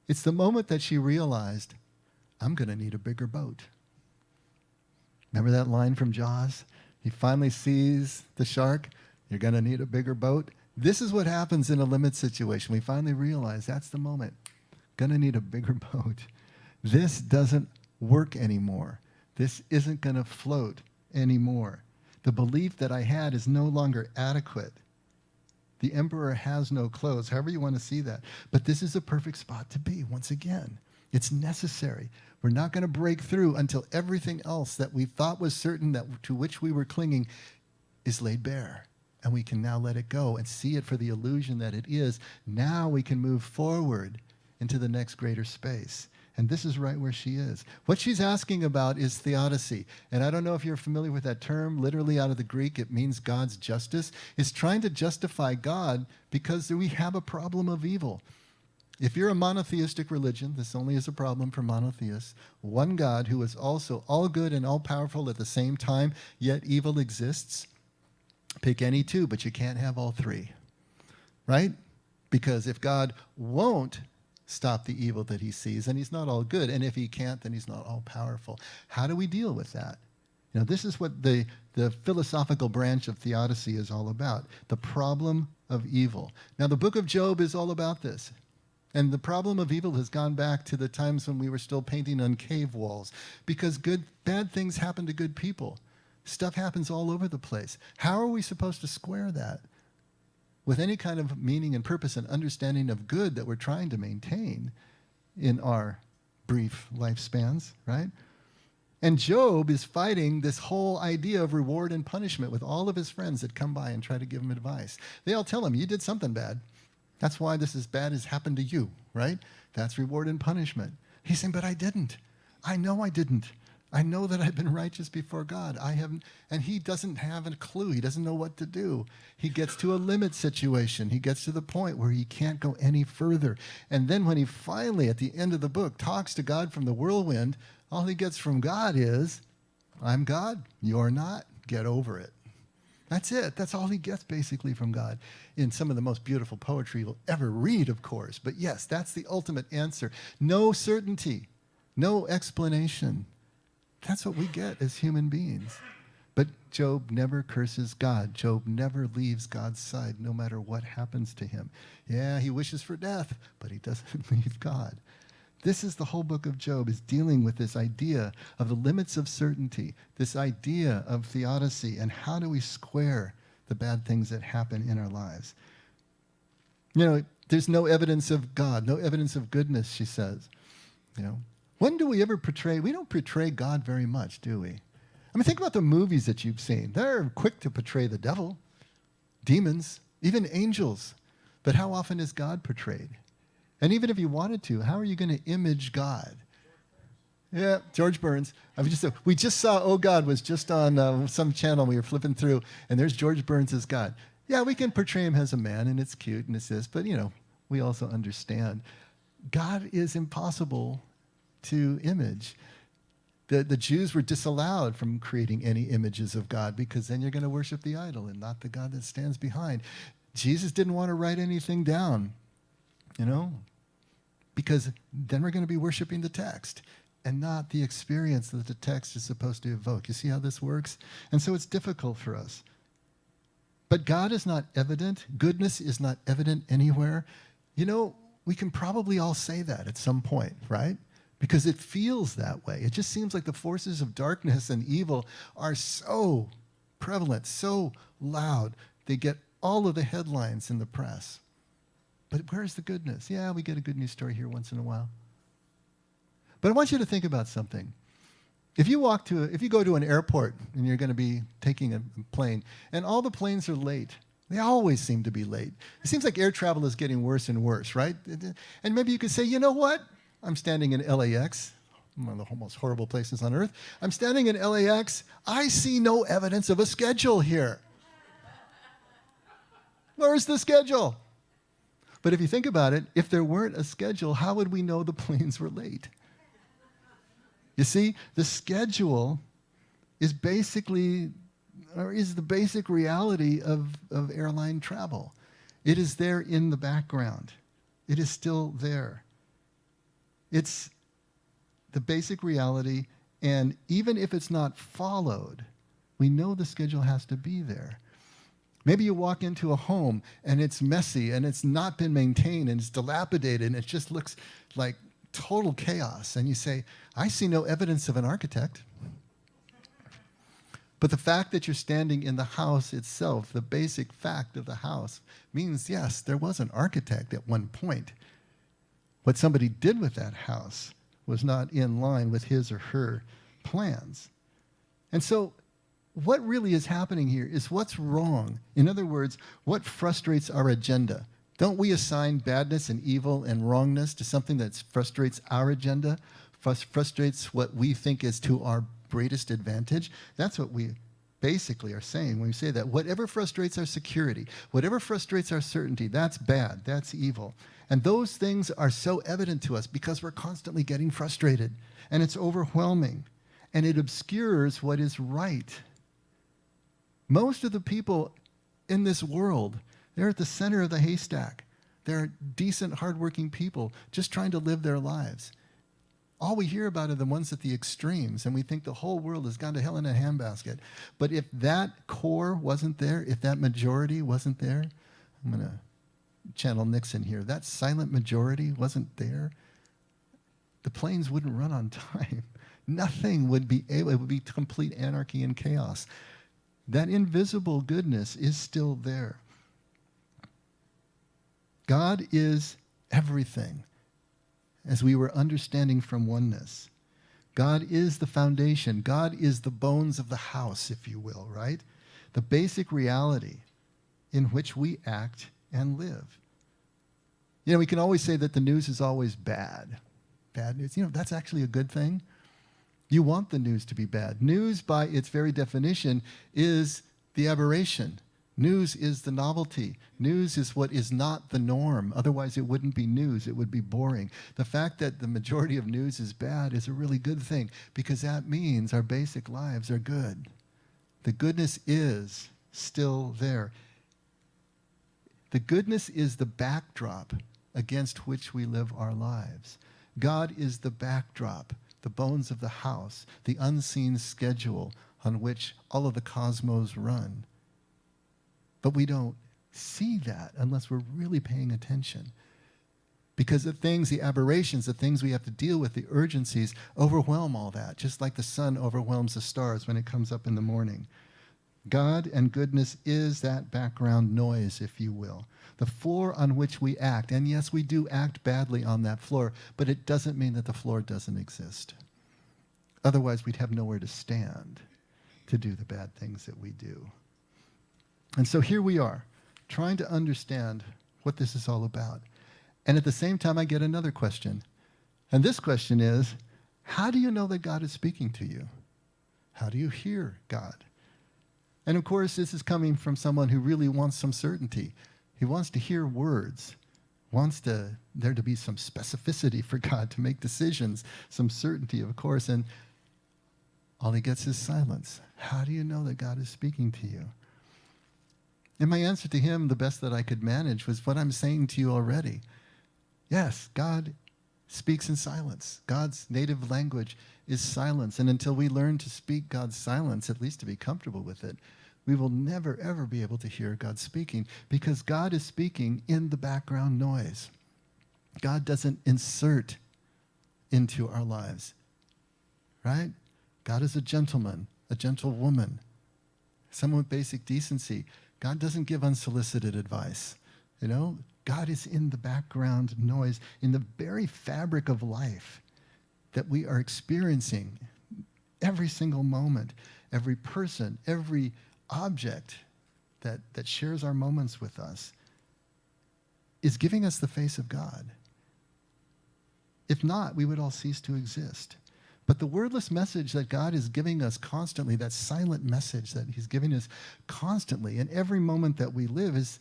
It's the moment that she realized, I'm going to need a bigger boat. Remember that line from Jaws? He finally sees the shark. You're going to need a bigger boat. This is what happens in a limit situation. We finally realize that's the moment. Going to need a bigger boat. This doesn't work anymore. This isn't going to float anymore. The belief that I had is no longer adequate. The emperor has no clothes, however you want to see that. But this is a perfect spot to be, once again. It's necessary. We're not going to break through until everything else that we thought was certain, that to which we were clinging, is laid bare. And we can now let it go and see it for the illusion that it is. Now we can move forward into the next greater space. And this is right where she is. What she's asking about is theodicy. And I don't know if you're familiar with that term. Literally out of the Greek, it means God's justice. It's trying to justify God because we have a problem of evil. If you're a monotheistic religion, this only is a problem for monotheists, one God who is also all good and all powerful at the same time, yet evil exists, Pick any two, but you can't have all three, right? Because if God won't stop the evil that he sees, then he's not all good. And if he can't, then he's not all powerful. How do we deal with that? You know, this is what the philosophical branch of theodicy is all about, the problem of evil. Now, the book of Job is all about this. And the problem of evil has gone back to the times when we were still painting on cave walls, because bad things happen to good people. Stuff happens all over the place. How are we supposed to square that with any kind of meaning and purpose and understanding of good that we're trying to maintain in our brief lifespans, right? And Job is fighting this whole idea of reward and punishment with all of his friends that come by and try to give him advice. They all tell him, you did something bad. That's why this is bad has happened to you, right? That's reward and punishment. He's saying, but I didn't. I know I didn't. I know that I've been righteous before God. I haven't, and he doesn't have a clue. He doesn't know what to do. He gets to a limit situation. He gets to the point where he can't go any further. And then when he finally, at the end of the book, talks to God from the whirlwind, all he gets from God is, I'm God, you're not, get over it. That's it. That's all he gets basically from God in some of the most beautiful poetry you'll ever read, of course. But yes, that's the ultimate answer. No certainty, no explanation. That's what we get as human beings. But Job never curses God. Job never leaves God's side, no matter what happens to him. Yeah, he wishes for death, but he doesn't leave God. This is the whole book of Job, is dealing with this idea of the limits of certainty, this idea of theodicy, and how do we square the bad things that happen in our lives. You know, there's no evidence of God, no evidence of goodness, she says. You know, when do we ever portray? We don't portray God very much, do we? I mean, think about the movies that you've seen. They're quick to portray the devil, demons, even angels. But how often is God portrayed? And even if you wanted to, how are you going to image God? Yeah, George Burns. We just saw Oh God was just on some channel we were flipping through, and there's George Burns as God. Yeah, we can portray him as a man, and it's cute, and it's this, but, you know, we also understand God is impossible to image. The Jews were disallowed from creating any images of God, because then you're going to worship the idol and not the God that stands behind. Jesus didn't want to write anything down, you know, because then we're going to be worshiping the text and not the experience that the text is supposed to evoke. You see how this works? And so it's difficult for us. But God is not evident. Goodness is not evident anywhere. You know, we can probably all say that at some point, right? Because it feels that way. It just seems like the forces of darkness and evil are so prevalent, so loud. They get all of the headlines in the press. But where's the goodness? Yeah, we get a good news story here once in a while. But I want you to think about something. If you go to an airport and you're going to be taking a plane, and all the planes are late, they always seem to be late. It seems like air travel is getting worse and worse, right? And maybe you could say, you know what? I'm standing in LAX, one of the most horrible places on earth. I'm standing in LAX. I see no evidence of a schedule here. Where's the schedule? But if you think about it, if there weren't a schedule, how would we know the planes were late? You see, the schedule is basically, or is the basic reality of airline travel. It is there in the background. It is still there. It's the basic reality, and even if it's not followed, we know the schedule has to be there. Maybe you walk into a home and it's messy and it's not been maintained and it's dilapidated and it just looks like total chaos. And you say, I see no evidence of an architect. But the fact that you're standing in the house itself, the basic fact of the house, means, yes, there was an architect at one point. What somebody did with that house was not in line with his or her plans. And so what really is happening here is what's wrong. In other words, what frustrates our agenda? Don't we assign badness and evil and wrongness to something that frustrates our agenda, frustrates what we think is to our greatest advantage? That's what we basically are saying when we say that. Whatever frustrates our security, whatever frustrates our certainty, that's bad, that's evil. And those things are so evident to us because we're constantly getting frustrated, and it's overwhelming, and it obscures what is right. Most of the people in this world. They're at the center of the haystack. They're decent, hardworking people just trying to live their lives. All we hear about are the ones at the extremes, and we think the whole world has gone to hell in a handbasket. But if that core wasn't there, if that majority wasn't there, I'm going to channel Nixon here, that silent majority wasn't there, the planes wouldn't run on time. Nothing would be able, it would be complete anarchy and chaos. That invisible goodness is still there. God is everything, as we were understanding from oneness. God is the foundation. God is the bones of the house, if you will, right? The basic reality in which we act and live. You know, we can always say that the news is always bad. Bad news. You know, that's actually a good thing. You want the news to be bad. News, by its very definition, is the aberration. News is the novelty. News is what is not the norm. Otherwise, it wouldn't be news. It would be boring. The fact that the majority of news is bad is a really good thing, because that means our basic lives are good. The goodness is still there. The goodness is the backdrop against which we live our lives. God is the backdrop, the bones of the house, the unseen schedule on which all of the cosmos run. But we don't see that unless we're really paying attention. Because the things, the aberrations, the things we have to deal with, the urgencies, overwhelm all that, just like the sun overwhelms the stars when it comes up in the morning. God and goodness is that background noise, if you will. The floor on which we act. And yes, we do act badly on that floor, but it doesn't mean that the floor doesn't exist. Otherwise, we'd have nowhere to stand to do the bad things that we do. And so here we are, trying to understand what this is all about. And at the same time, I get another question. And this question is, how do you know that God is speaking to you? How do you hear God? And of course, this is coming from someone who really wants some certainty. He wants to hear words, wants there to be some specificity for God to make decisions, some certainty, of course. And all he gets is silence. How do you know that God is speaking to you? And my answer to him, the best that I could manage, was what I'm saying to you already. Yes, God speaks in silence. God's native language is silence. And until we learn to speak God's silence, at least to be comfortable with it, we will never, ever be able to hear God speaking, because God is speaking in the background noise. God doesn't insert into our lives, right? God is a gentleman, a gentlewoman, someone with basic decency. God doesn't give unsolicited advice. You know, God is in the background noise, in the very fabric of life that we are experiencing every single moment, every person, every object that shares our moments with us is giving us the face of God. If not, we would all cease to exist. But the wordless message that God is giving us constantly, that silent message that he's giving us constantly in every moment that we live, is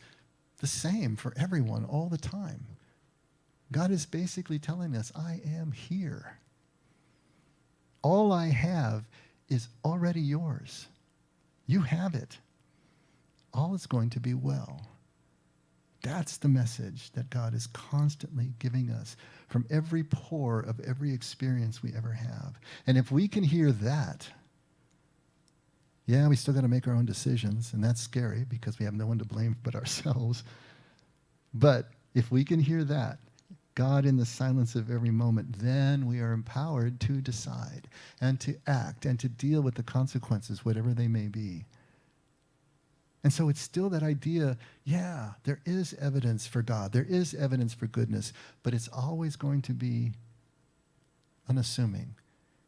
the same for everyone all the time. God is basically telling us, I am here. All I have is already yours. You have it. All is going to be well. That's the message that God is constantly giving us from every pore of every experience we ever have. And if we can hear that, yeah, we still got to make our own decisions, and that's scary because we have no one to blame but ourselves. But if we can hear that, God in the silence of every moment, then we are empowered to decide and to act and to deal with the consequences, whatever they may be. And so it's still that idea, yeah, there is evidence for God. There is evidence for goodness, but it's always going to be unassuming.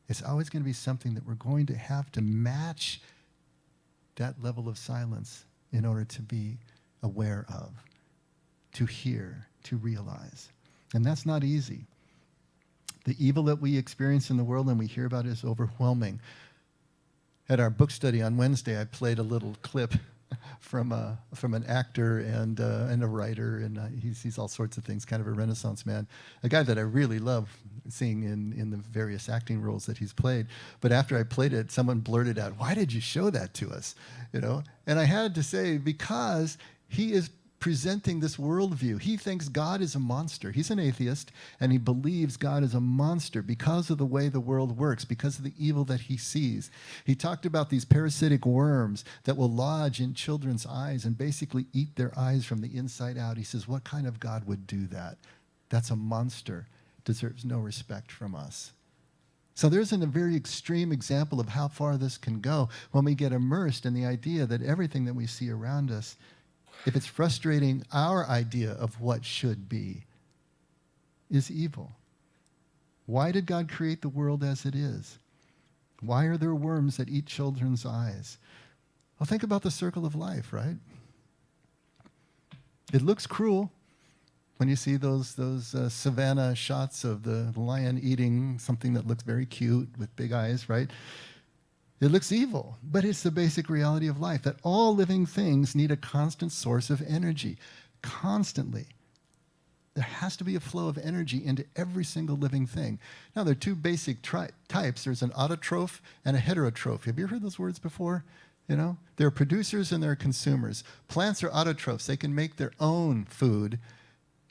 It's always going to be something that we're going to have to match that level of silence in order to be aware of, to hear, to realize. And that's not easy. The evil that we experience in the world and we hear about is overwhelming. At our book study on Wednesday, I played a little clip from an actor and a writer, and he's all sorts of things, kind of a Renaissance man, a guy that I really love seeing in the various acting roles that he's played. But after I played it, someone blurted out, "Why did you show that to us?" And I had to say, because he is presenting this worldview. He thinks God is a monster. He's an atheist, and he believes God is a monster because of the way the world works, because of the evil that he sees. He talked about these parasitic worms that will lodge in children's eyes and basically eat their eyes from the inside out. He says, what kind of God would do that? That's a monster. Deserves no respect from us. So there's a very extreme example of how far this can go when we get immersed in the idea that everything that we see around us, if it's frustrating our idea of what should be, is evil. Why did God create the world as it is? Why are there worms that eat children's eyes? Well, think about the circle of life, right? It looks cruel when you see those savannah shots of the lion eating something that looks very cute with big eyes, right? It looks evil, but it's the basic reality of life, that all living things need a constant source of energy, constantly. There has to be a flow of energy into every single living thing. Now, there are two basic types. There's an autotroph and a heterotroph. Have you heard those words before? There are producers and there are consumers. Plants are autotrophs. They can make their own food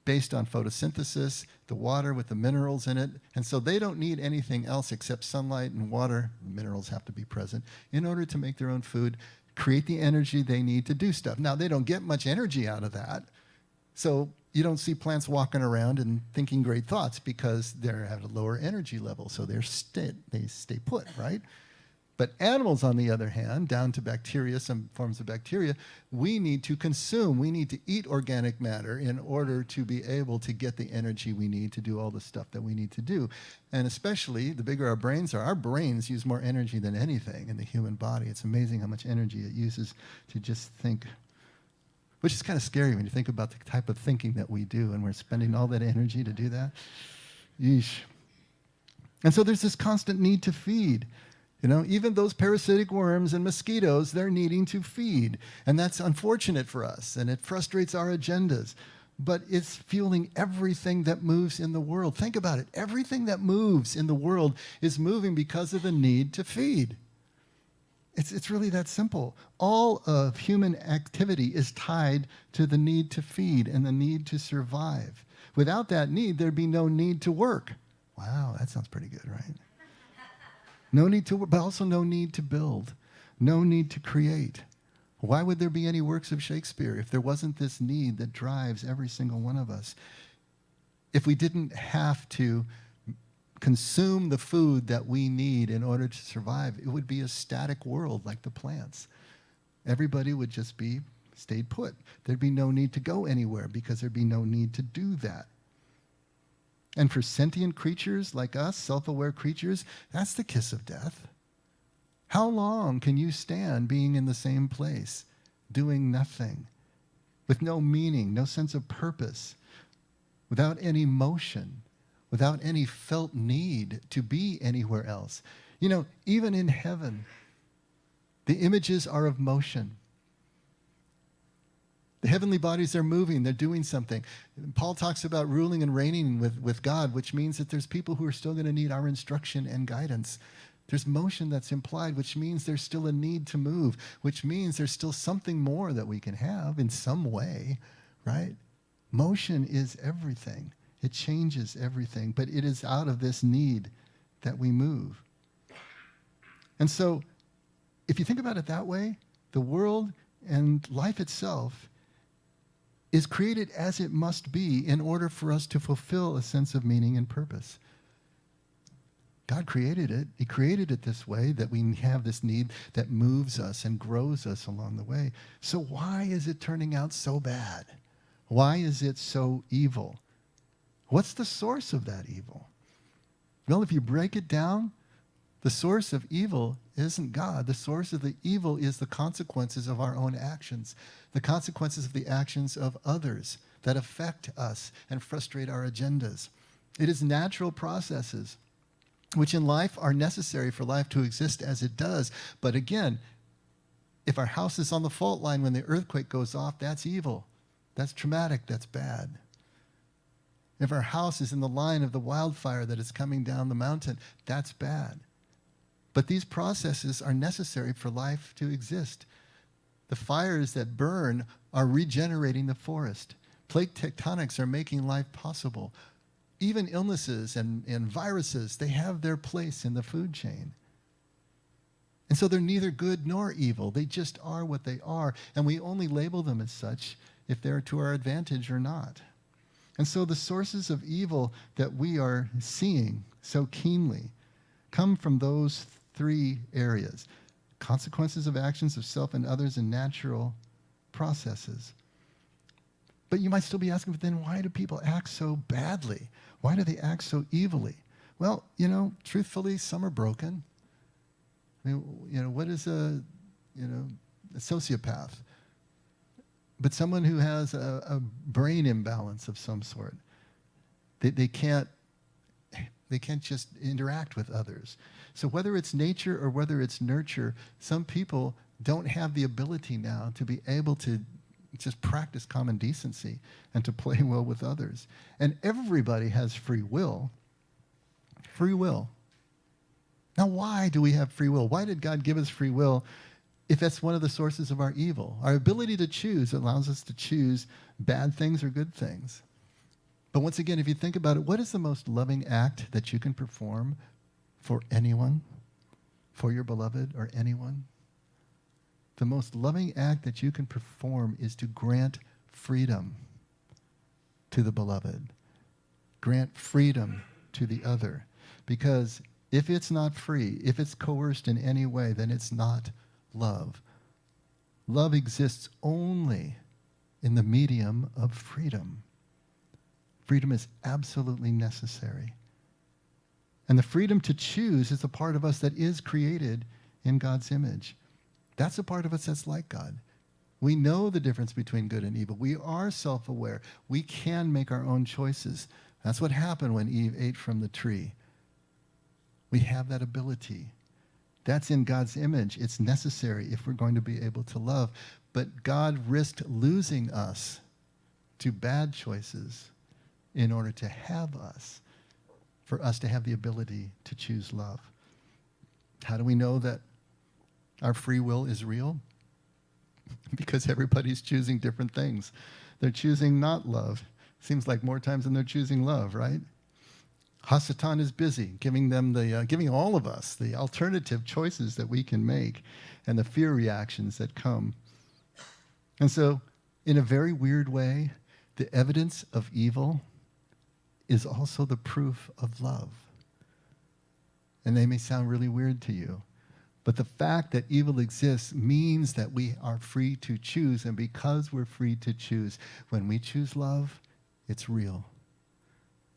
based on photosynthesis, the water with the minerals in it. And so they don't need anything else except sunlight and water. Minerals have to be present in order to make their own food, create the energy they need to do stuff. Now, they don't get much energy out of that. So you don't see plants walking around and thinking great thoughts because they're at a lower energy level. So they stay put, right? But animals, on the other hand, down to bacteria, some forms of bacteria, we need to consume. We need to eat organic matter in order to be able to get the energy we need to do all the stuff that we need to do. And especially, the bigger our brains are, our brains use more energy than anything in the human body. It's amazing how much energy it uses to just think, which is kind of scary when you think about the type of thinking that we do, and we're spending all that energy to do that. Yeesh. And so there's this constant need to feed. Even those parasitic worms and mosquitoes, they're needing to feed. And that's unfortunate for us, and it frustrates our agendas. But it's fueling everything that moves in the world. Think about it. Everything that moves in the world is moving because of the need to feed. It's really that simple. All of human activity is tied to the need to feed and the need to survive. Without that need, there'd be no need to work. Wow, that sounds pretty good, right? No need to work, but also no need to build. No need to create. Why would there be any works of Shakespeare if there wasn't this need that drives every single one of us? If we didn't have to consume the food that we need in order to survive, it would be a static world like the plants. Everybody would just be stayed put. There'd be no need to go anywhere because there'd be no need to do that. And for sentient creatures like us, self-aware creatures, that's the kiss of death. How long can you stand being in the same place, doing nothing, with no meaning, no sense of purpose, without any motion, without any felt need to be anywhere else? Even in heaven, the images are of motion. The heavenly bodies are moving, they're doing something. Paul talks about ruling and reigning with God, which means that there's people who are still going to need our instruction and guidance. There's motion that's implied, which means there's still a need to move, which means there's still something more that we can have in some way, right? Motion is everything. It changes everything, but it is out of this need that we move. And so, if you think about it that way, the world and life itself is created as it must be in order for us to fulfill a sense of meaning and purpose. God created it. He created it this way, that we have this need that moves us and grows us along the way. So why is it turning out so bad? Why is it so evil? What's the source of that evil? Well, if you break it down, the source of evil isn't God. The source of the evil is the consequences of our own actions, the consequences of the actions of others that affect us and frustrate our agendas. It is natural processes which in life are necessary for life to exist as it does. But again, If our house is on the fault line when the earthquake goes off, that's evil. That's traumatic. That's bad. If our house is in the line of the wildfire that is coming down the mountain, that's bad. But these processes are necessary for life to exist. The fires that burn are regenerating the forest. Plate tectonics are making life possible. Even illnesses and viruses, they have their place in the food chain. And so they're neither good nor evil. They just are what they are. And we only label them as such if they're to our advantage or not. And so the sources of evil that we are seeing so keenly come from those three areas: consequences of actions of self and others and natural processes. But you might still be asking, but then why do people act so badly? Why do they act so evilly? Well, truthfully, some are broken. I mean, what is a sociopath? But someone who has a brain imbalance of some sort. They can't just interact with others. So whether it's nature or whether it's nurture, some people don't have the ability now to be able to just practice common decency and to play well with others. And everybody has free will. Free will. Now, why do we have free will? Why did God give us free will if that's one of the sources of our evil? Our ability to choose allows us to choose bad things or good things. But once again, if you think about it, what is the most loving act that you can perform for anyone, for your beloved or anyone? The most loving act that you can perform is to grant freedom to the beloved. Grant freedom to the other. Because if it's not free, if it's coerced in any way, then it's not love. Love exists only in the medium of freedom. Freedom is absolutely necessary. And the freedom to choose is a part of us that is created in God's image. That's a part of us that's like God. We know the difference between good and evil. We are self-aware. We can make our own choices. That's what happened when Eve ate from the tree. We have that ability. That's in God's image. It's necessary if we're going to be able to love. But God risked losing us to bad choices in order to have us, for us to have the ability to choose love. How do we know that our free will is real? Because everybody's choosing different things. They're choosing not love. Seems like more times than they're choosing love, right? Hasatan is busy giving all of us the alternative choices that we can make and the fear reactions that come. And so, in a very weird way, the evidence of evil is also the proof of love. And they may sound really weird to you, but the fact that evil exists means that we are free to choose, and because we're free to choose, when we choose love, it's real.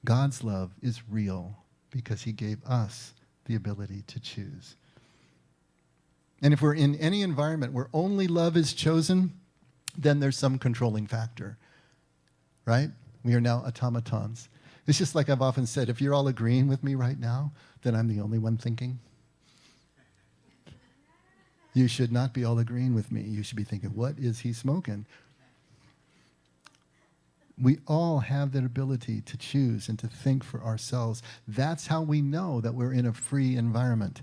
God's love is real because he gave us the ability to choose. And if we're in any environment where only love is chosen, then there's some controlling factor, right? We are now automatons. It's just like I've often said, if you're all agreeing with me right now, then I'm the only one thinking. You should not be all agreeing with me. You should be thinking, what is he smoking? We all have that ability to choose and to think for ourselves. That's how we know that we're in a free environment.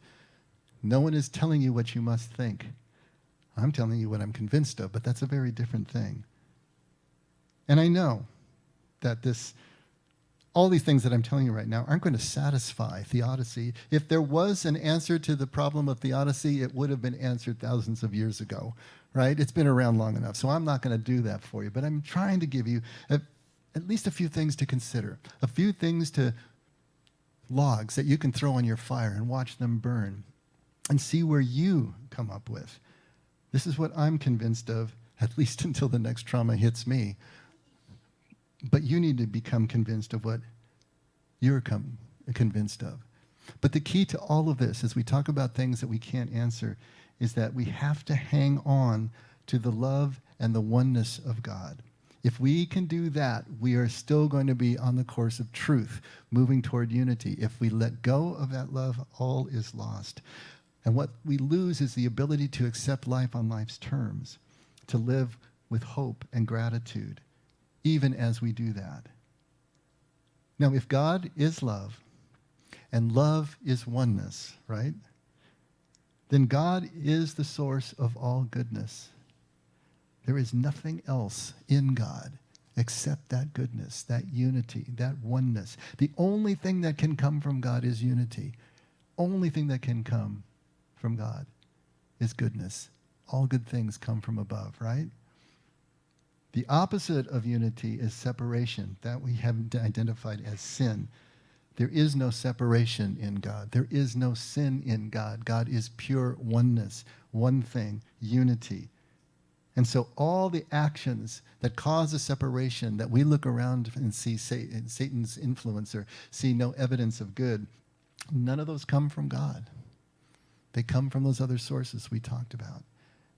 No one is telling you what you must think. I'm telling you what I'm convinced of, but that's a very different thing. And I know that all these things that I'm telling you right now aren't going to satisfy theodicy. If there was an answer to the problem of theodicy, it would have been answered thousands of years ago, right? It's been around long enough, so I'm not going to do that for you. But I'm trying to give you at least a few things to consider, a few things logs that you can throw on your fire and watch them burn and see where you come up with. This is what I'm convinced of, at least until the next trauma hits me. But you need to become convinced of what you're convinced of. But the key to all of this, as we talk about things that we can't answer, is that we have to hang on to the love and the oneness of God. If we can do that, we are still going to be on the course of truth, moving toward unity. If we let go of that love, all is lost. And what we lose is the ability to accept life on life's terms, to live with hope and gratitude, even as we do that. Now, if God is love, and love is oneness, right? Then God is the source of all goodness. There is nothing else in God except that goodness, that unity, that oneness. The only thing that can come from God is unity. Only thing that can come from God is goodness. All good things come from above, right? The opposite of unity is separation, that we have identified as sin. There is no separation in God. There is no sin in God. God is pure oneness, one thing, unity. And so all the actions that cause a separation, that we look around and see Satan's influence or see no evidence of good, none of those come from God. They come from those other sources we talked about.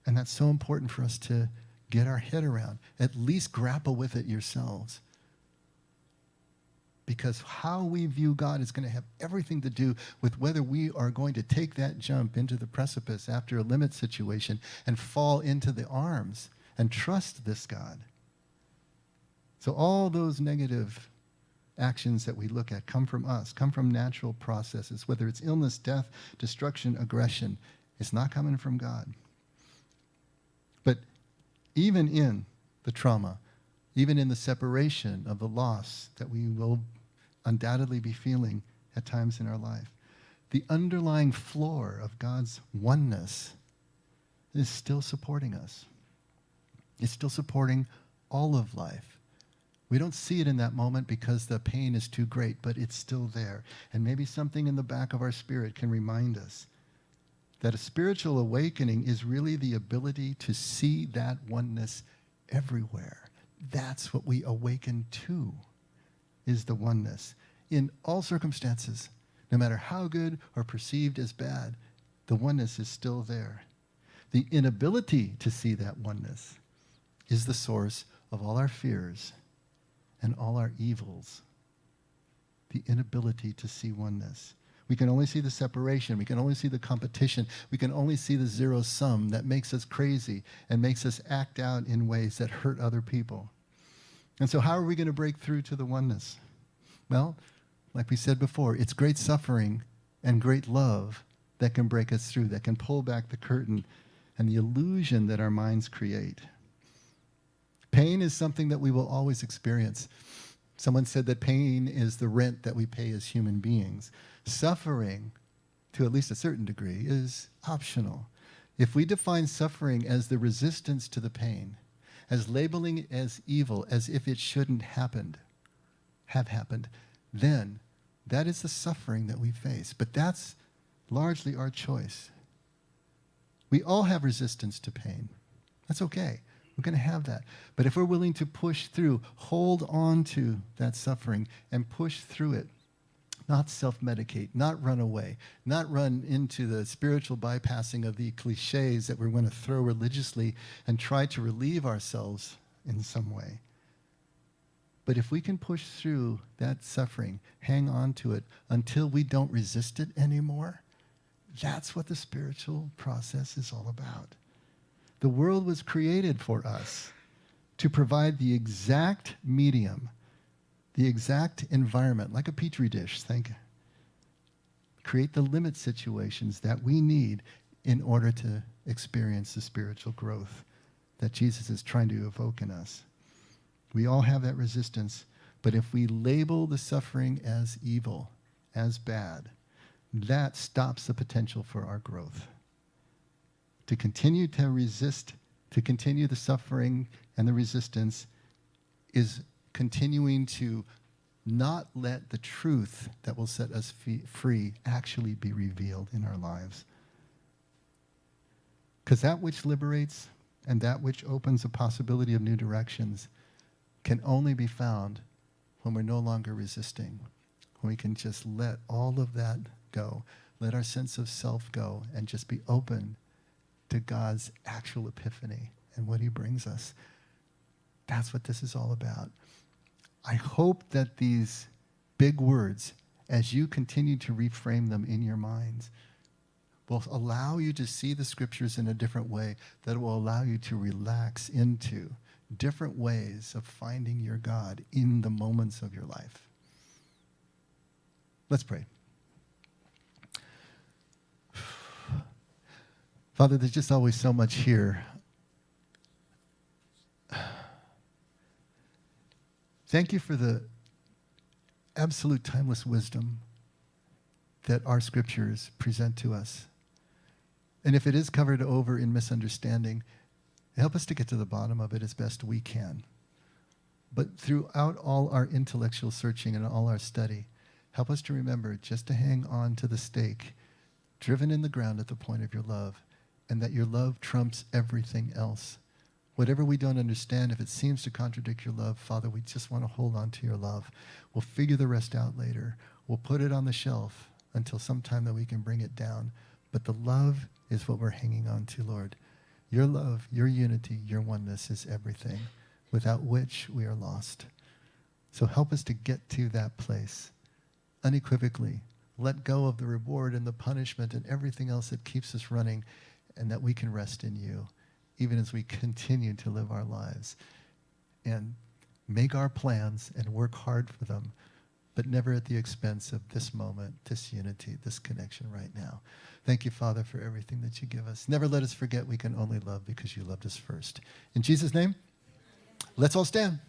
And that's so important for us to get our head around. At least grapple with it yourselves. Because how we view God is going to have everything to do with whether we are going to take that jump into the precipice after a limit situation and fall into the arms and trust this God. So all those negative actions that we look at come from us, come from natural processes, whether it's illness, death, destruction, aggression. It's not coming from God. But even in the trauma, even in the separation of the loss that we will undoubtedly be feeling at times in our life, the underlying floor of God's oneness is still supporting us. It's still supporting all of life. We don't see it in that moment because the pain is too great, but it's still there. And maybe something in the back of our spirit can remind us that a spiritual awakening is really the ability to see that oneness everywhere. That's what we awaken to, is the oneness. In all circumstances, no matter how good or perceived as bad, the oneness is still there. The inability to see that oneness is the source of all our fears and all our evils. The inability to see oneness. We can only see the separation. We can only see the competition. We can only see the zero sum that makes us crazy and makes us act out in ways that hurt other people. And so how are we going to break through to the oneness? Well, like we said before, it's great suffering and great love that can break us through, that can pull back the curtain and the illusion that our minds create. Pain is something that we will always experience. Someone said that pain is the rent that we pay as human beings. Suffering, to at least a certain degree, is optional. If we define suffering as the resistance to the pain, as labeling it as evil, as if it shouldn't have happened, then that is the suffering that we face. But that's largely our choice. We all have resistance to pain. That's okay. We're going to have that. But if we're willing to push through, hold on to that suffering and push through it, not self-medicate, not run away, not run into the spiritual bypassing of the cliches that we're going to throw religiously and try to relieve ourselves in some way. But if we can push through that suffering, hang on to it until we don't resist it anymore, that's what the spiritual process is all about. The world was created for us to provide the exact medium, the exact environment, like a petri dish, create the limit situations that we need in order to experience the spiritual growth that Jesus is trying to evoke in us. We all have that resistance, but if we label the suffering as evil, as bad, that stops the potential for our growth. To continue to resist, to continue the suffering and the resistance is continuing to not let the truth that will set us free actually be revealed in our lives. Because that which liberates and that which opens a possibility of new directions can only be found when we're no longer resisting, when we can just let all of that go, let our sense of self go, and just be open to God's actual epiphany and what he brings us. That's what this is all about. I hope that these big words, as you continue to reframe them in your minds, will allow you to see the scriptures in a different way, that will allow you to relax into different ways of finding your God in the moments of your life. Let's pray. Father, there's just always so much here. Thank you for the absolute timeless wisdom that our scriptures present to us. And if it is covered over in misunderstanding, help us to get to the bottom of it as best we can. But throughout all our intellectual searching and all our study, help us to remember just to hang on to the stake, driven in the ground at the point of your love, and that your love trumps everything else. Whatever we don't understand, if it seems to contradict your love, Father, we just want to hold on to your love. We'll figure the rest out later. We'll put it on the shelf until sometime that we can bring it down. But the love is what we're hanging on to, Lord. Your love, your unity, your oneness is everything, without which we are lost. So help us to get to that place unequivocally. Let go of the reward and the punishment and everything else that keeps us running, and that we can rest in you, even as we continue to live our lives and make our plans and work hard for them, but never at the expense of this moment, this unity, this connection right now. Thank you, Father, for everything that you give us. Never let us forget we can only love because you loved us first. In Jesus' name, let's all stand.